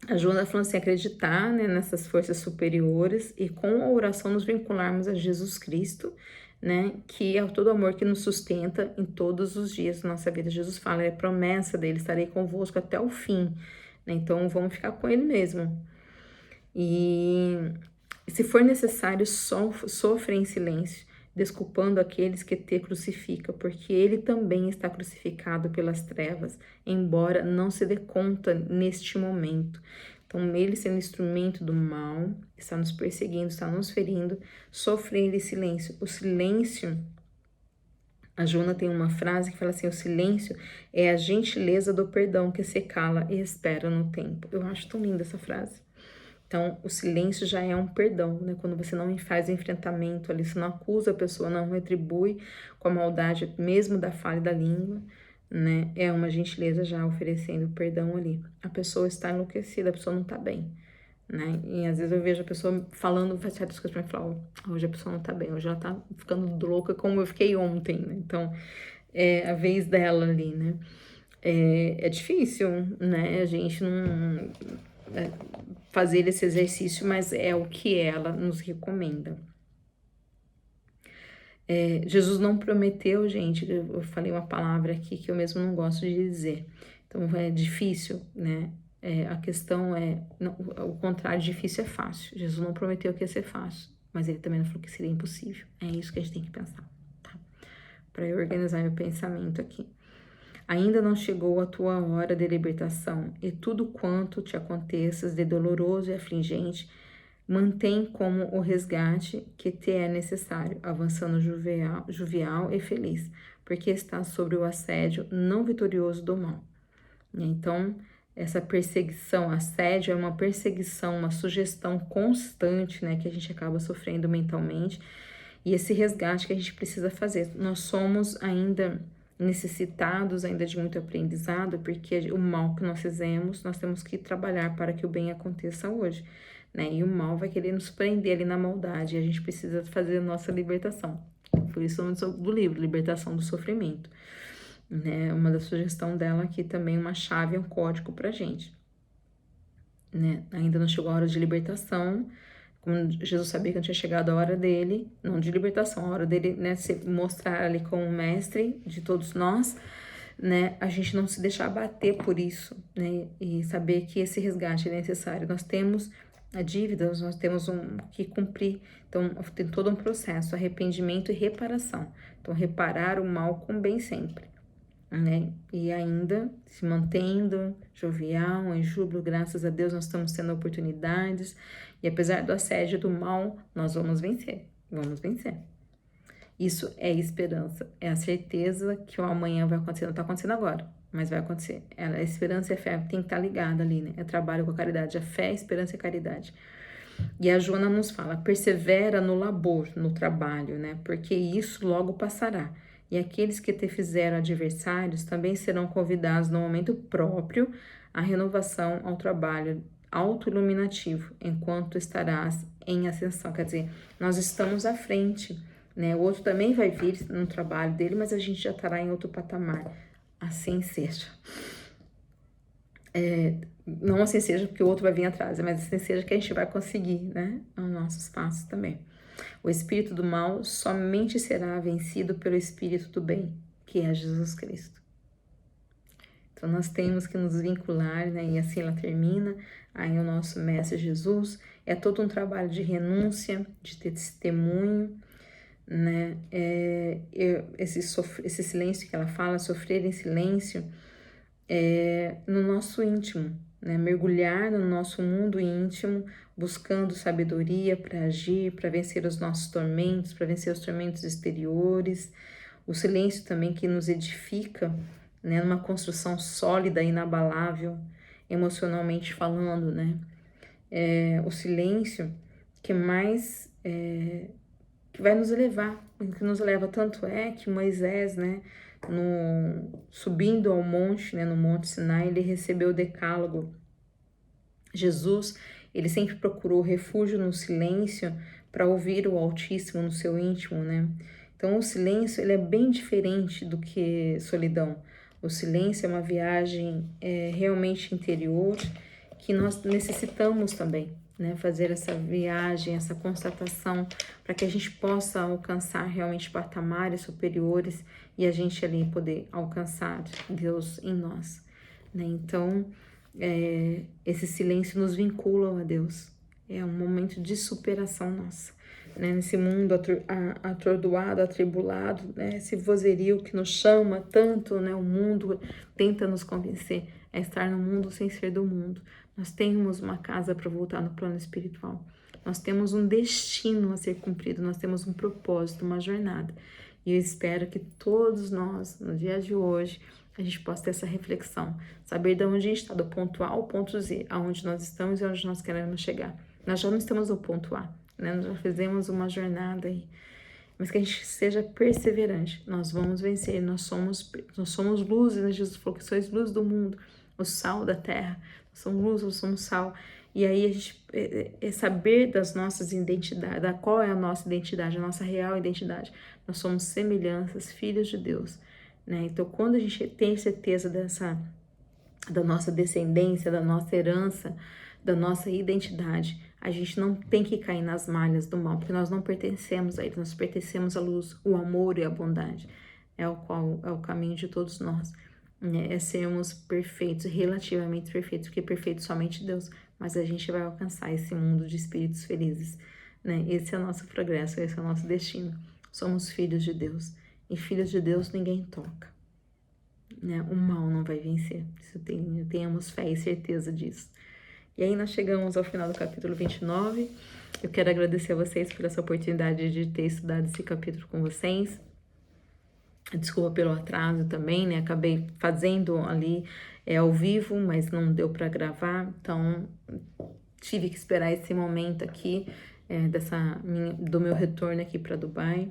a Joana falando assim, acreditar, né, nessas forças superiores e com a oração nos vincularmos a Jesus Cristo, né, que é todo amor que nos sustenta em todos os dias da nossa vida. Jesus fala, é promessa dele, estarei convosco até o fim, né, então vamos ficar com ele mesmo. E se for necessário, sofre em silêncio, desculpando aqueles que te crucificam, porque ele também está crucificado pelas trevas, embora não se dê conta neste momento. Então, ele sendo instrumento do mal, está nos perseguindo, está nos ferindo, sofre ele silêncio. O silêncio, a Joana tem uma frase que fala assim, o silêncio é a gentileza do perdão que se cala e espera no tempo. Eu acho tão linda essa frase. Então, o silêncio já é um perdão, né? Quando você não faz enfrentamento ali, você não acusa a pessoa, não retribui com a maldade mesmo da falha da língua, né? É uma gentileza já oferecendo perdão ali. A pessoa está enlouquecida, a pessoa não tá bem, né? E às vezes eu vejo a pessoa falando certas coisas pra mim, falar, hoje a pessoa não tá bem, hoje ela tá ficando louca como eu fiquei ontem, né? Então, é a vez dela ali, né? É difícil, né? A gente não fazer esse exercício, mas é o que ela nos recomenda. Jesus não prometeu, gente, eu falei uma palavra aqui que eu mesmo não gosto de dizer, então é difícil, né? A questão é, não, o contrário, difícil é fácil. Jesus não prometeu que ia ser fácil, mas ele também não falou que seria impossível. É isso que a gente tem que pensar, tá? Para eu organizar meu pensamento aqui. Ainda não chegou a tua hora de libertação, e tudo quanto te aconteças de doloroso e afligente, mantém como o resgate que te é necessário, avançando jovial e feliz, porque estás sobre o assédio não vitorioso do mal. Então, essa perseguição, assédio é uma perseguição, uma sugestão constante, né, que a gente acaba sofrendo mentalmente, e esse resgate que a gente precisa fazer. Nós somos ainda necessitados ainda de muito aprendizado, porque o mal que nós fizemos, nós temos que trabalhar para que o bem aconteça hoje, né? E o mal vai querer nos prender ali na maldade, e a gente precisa fazer a nossa libertação. Por isso, o nome do livro, Libertação do Sofrimento, né? Uma da sugestão dela aqui também, uma chave, um código pra gente, né? Ainda não chegou a hora de libertação, como Jesus sabia que não tinha chegado a hora dele, não de libertação, a hora dele, né, se mostrar ali como mestre de todos nós, né, a gente não se deixar abater por isso, né, e saber que esse resgate é necessário. Nós temos a dívida, nós temos que cumprir, então tem todo um processo, arrependimento e reparação. Então, reparar o mal com o bem sempre, né? E ainda se mantendo jovial, em júbilo, graças a Deus nós estamos tendo oportunidades, e apesar do assédio do mal, nós vamos vencer, vamos vencer. Isso é esperança, é a certeza que o amanhã vai acontecer, não está acontecendo agora, mas vai acontecer. A esperança e a fé tem que estar ligada ali, né? É trabalho com a caridade, a fé, a esperança e a caridade. E a Joana nos fala, persevera no labor, no trabalho, né? Porque isso logo passará. E aqueles que te fizeram adversários também serão convidados no momento próprio à renovação ao trabalho autoiluminativo, enquanto estarás em ascensão. Quer dizer, nós estamos à frente, né? O outro também vai vir no trabalho dele, mas a gente já estará em outro patamar. Assim seja. Não assim seja porque o outro vai vir atrás, mas assim seja que a gente vai conseguir, né? Os nossos passos também. O espírito do mal somente será vencido pelo espírito do bem, que é Jesus Cristo. Então nós temos que nos vincular, né? E assim ela termina. Aí o nosso mestre Jesus é todo um trabalho de renúncia, de testemunho, né? Esse silêncio que ela fala, sofrer em silêncio, no nosso íntimo, né? Mergulhar no nosso mundo íntimo, buscando sabedoria para agir, para vencer os nossos tormentos, para vencer os tormentos exteriores. O silêncio também que nos edifica, né? Numa construção sólida, inabalável, emocionalmente falando, né? O silêncio que mais que vai nos elevar, que nos leva, tanto é que Moisés, né, subindo ao monte, né, no Monte Sinai, ele recebeu o decálogo. Jesus, ele sempre procurou refúgio no silêncio para ouvir o Altíssimo no seu íntimo, né? Então o silêncio, ele é bem diferente do que solidão. O silêncio é uma viagem realmente interior que nós necessitamos também, né? Fazer essa viagem, essa constatação, para que a gente possa alcançar realmente patamares superiores e a gente ali poder alcançar Deus em nós, né? Então, esse silêncio nos vincula a Deus. É um momento de superação nossa, né? Nesse mundo atordoado, atribulado, né? Esse vozerio que nos chama tanto, né? O mundo tenta nos convencer a estar no mundo sem ser do mundo. Nós temos uma casa para voltar no plano espiritual. Nós temos um destino a ser cumprido, nós temos um propósito, uma jornada. E eu espero que todos nós, no dia de hoje, a gente possa ter essa reflexão, saber de onde a gente está, do ponto A ao ponto Z, aonde nós estamos e onde nós queremos chegar. Nós já não estamos no ponto A, né? Nós já fizemos uma jornada aí, mas que a gente seja perseverante. Nós vamos vencer, nós somos luzes, né? Jesus falou que sois luz do mundo, o sal da terra, nós somos luz, nós somos sal. E aí a gente é saber das nossas identidades, da qual é a nossa identidade, a nossa real identidade. Nós somos semelhanças, filhos de Deus, né? Então, quando a gente tem certeza da nossa descendência, da nossa herança, da nossa identidade, a gente não tem que cair nas malhas do mal, porque nós não pertencemos a ele, nós pertencemos à luz, o amor e a bondade, é o caminho de todos nós, né? É sermos perfeitos, relativamente perfeitos, porque perfeito somente Deus, mas a gente vai alcançar esse mundo de espíritos felizes, né? Esse é o nosso progresso, esse é o nosso destino. Somos filhos de Deus, e filhos de Deus ninguém toca, né? O mal não vai vencer, tenhamos fé e certeza disso. E aí nós chegamos ao final do capítulo 29. Eu quero agradecer a vocês por essa oportunidade de ter estudado esse capítulo com vocês. Desculpa pelo atraso também, né? Acabei fazendo ali ao vivo, mas não deu para gravar, então tive que esperar esse momento aqui do meu retorno aqui para Dubai.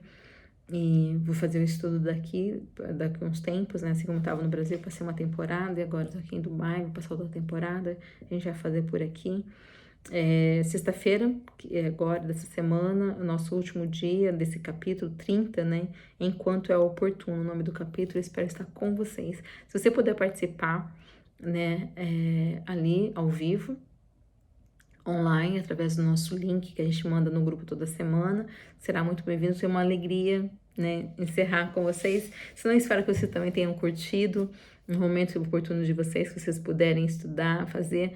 E vou fazer o estudo daqui a uns tempos, né? Assim como estava no Brasil, passei uma temporada e agora estou aqui em Dubai, vou passar outra temporada, a gente vai fazer por aqui. Sexta-feira, agora dessa semana, o nosso último dia desse capítulo 30, né? Enquanto é oportuno, o nome do capítulo, eu espero estar com vocês. Se você puder participar, né, ali ao vivo, online, através do nosso link que a gente manda no grupo toda semana, será muito bem-vindo, foi uma alegria, né, encerrar com vocês. Se não, espero que vocês também tenham curtido um momento oportuno de vocês, que vocês puderem estudar, fazer.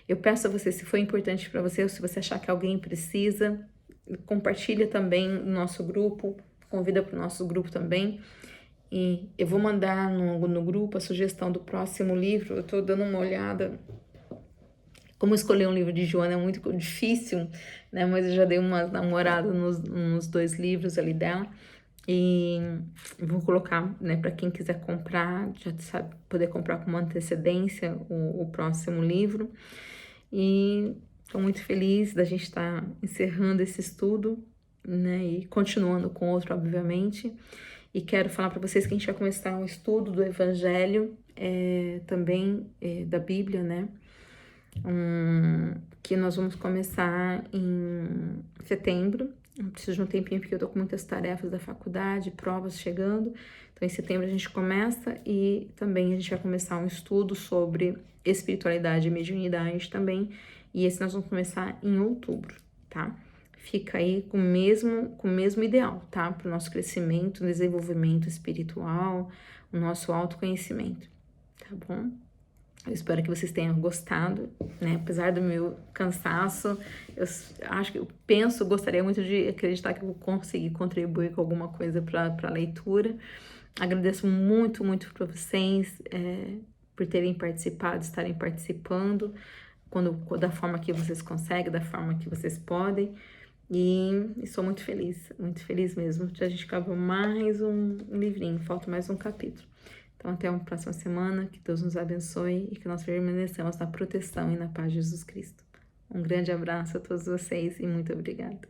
Eu peço a você, se for importante para você, ou se você achar que alguém precisa, compartilha também no nosso grupo, convida para o nosso grupo também. E eu vou mandar no grupo a sugestão do próximo livro. Eu estou dando uma olhada. Como escolher um livro de Joana é muito difícil, né? Mas eu já dei uma namorada nos 2 livros ali dela. E vou colocar, né, para quem quiser comprar, já sabe, poder comprar com uma antecedência o próximo livro. E estou muito feliz da gente estar encerrando esse estudo, né, e continuando com outro, obviamente. E quero falar para vocês que a gente vai começar um estudo do Evangelho, também da Bíblia, né? Que nós vamos começar em setembro. Eu preciso de um tempinho porque eu tô com muitas tarefas da faculdade, provas chegando. Então, em setembro a gente começa e também a gente vai começar um estudo sobre espiritualidade e mediunidade também. E esse nós vamos começar em outubro, tá? Fica aí com o mesmo ideal, tá? Para o nosso crescimento, desenvolvimento espiritual, o nosso autoconhecimento, tá bom? Eu espero que vocês tenham gostado, né? Apesar do meu cansaço, gostaria muito de acreditar que eu vou conseguir contribuir com alguma coisa para a leitura. Agradeço muito, muito para vocês por terem participado, estarem participando, da forma que vocês conseguem, da forma que vocês podem. E sou muito feliz mesmo. A gente acabou mais um livrinho, falta mais um capítulo. Então, até uma próxima semana, que Deus nos abençoe e que nós permaneçamos na proteção e na paz de Jesus Cristo. Um grande abraço a todos vocês e muito obrigada.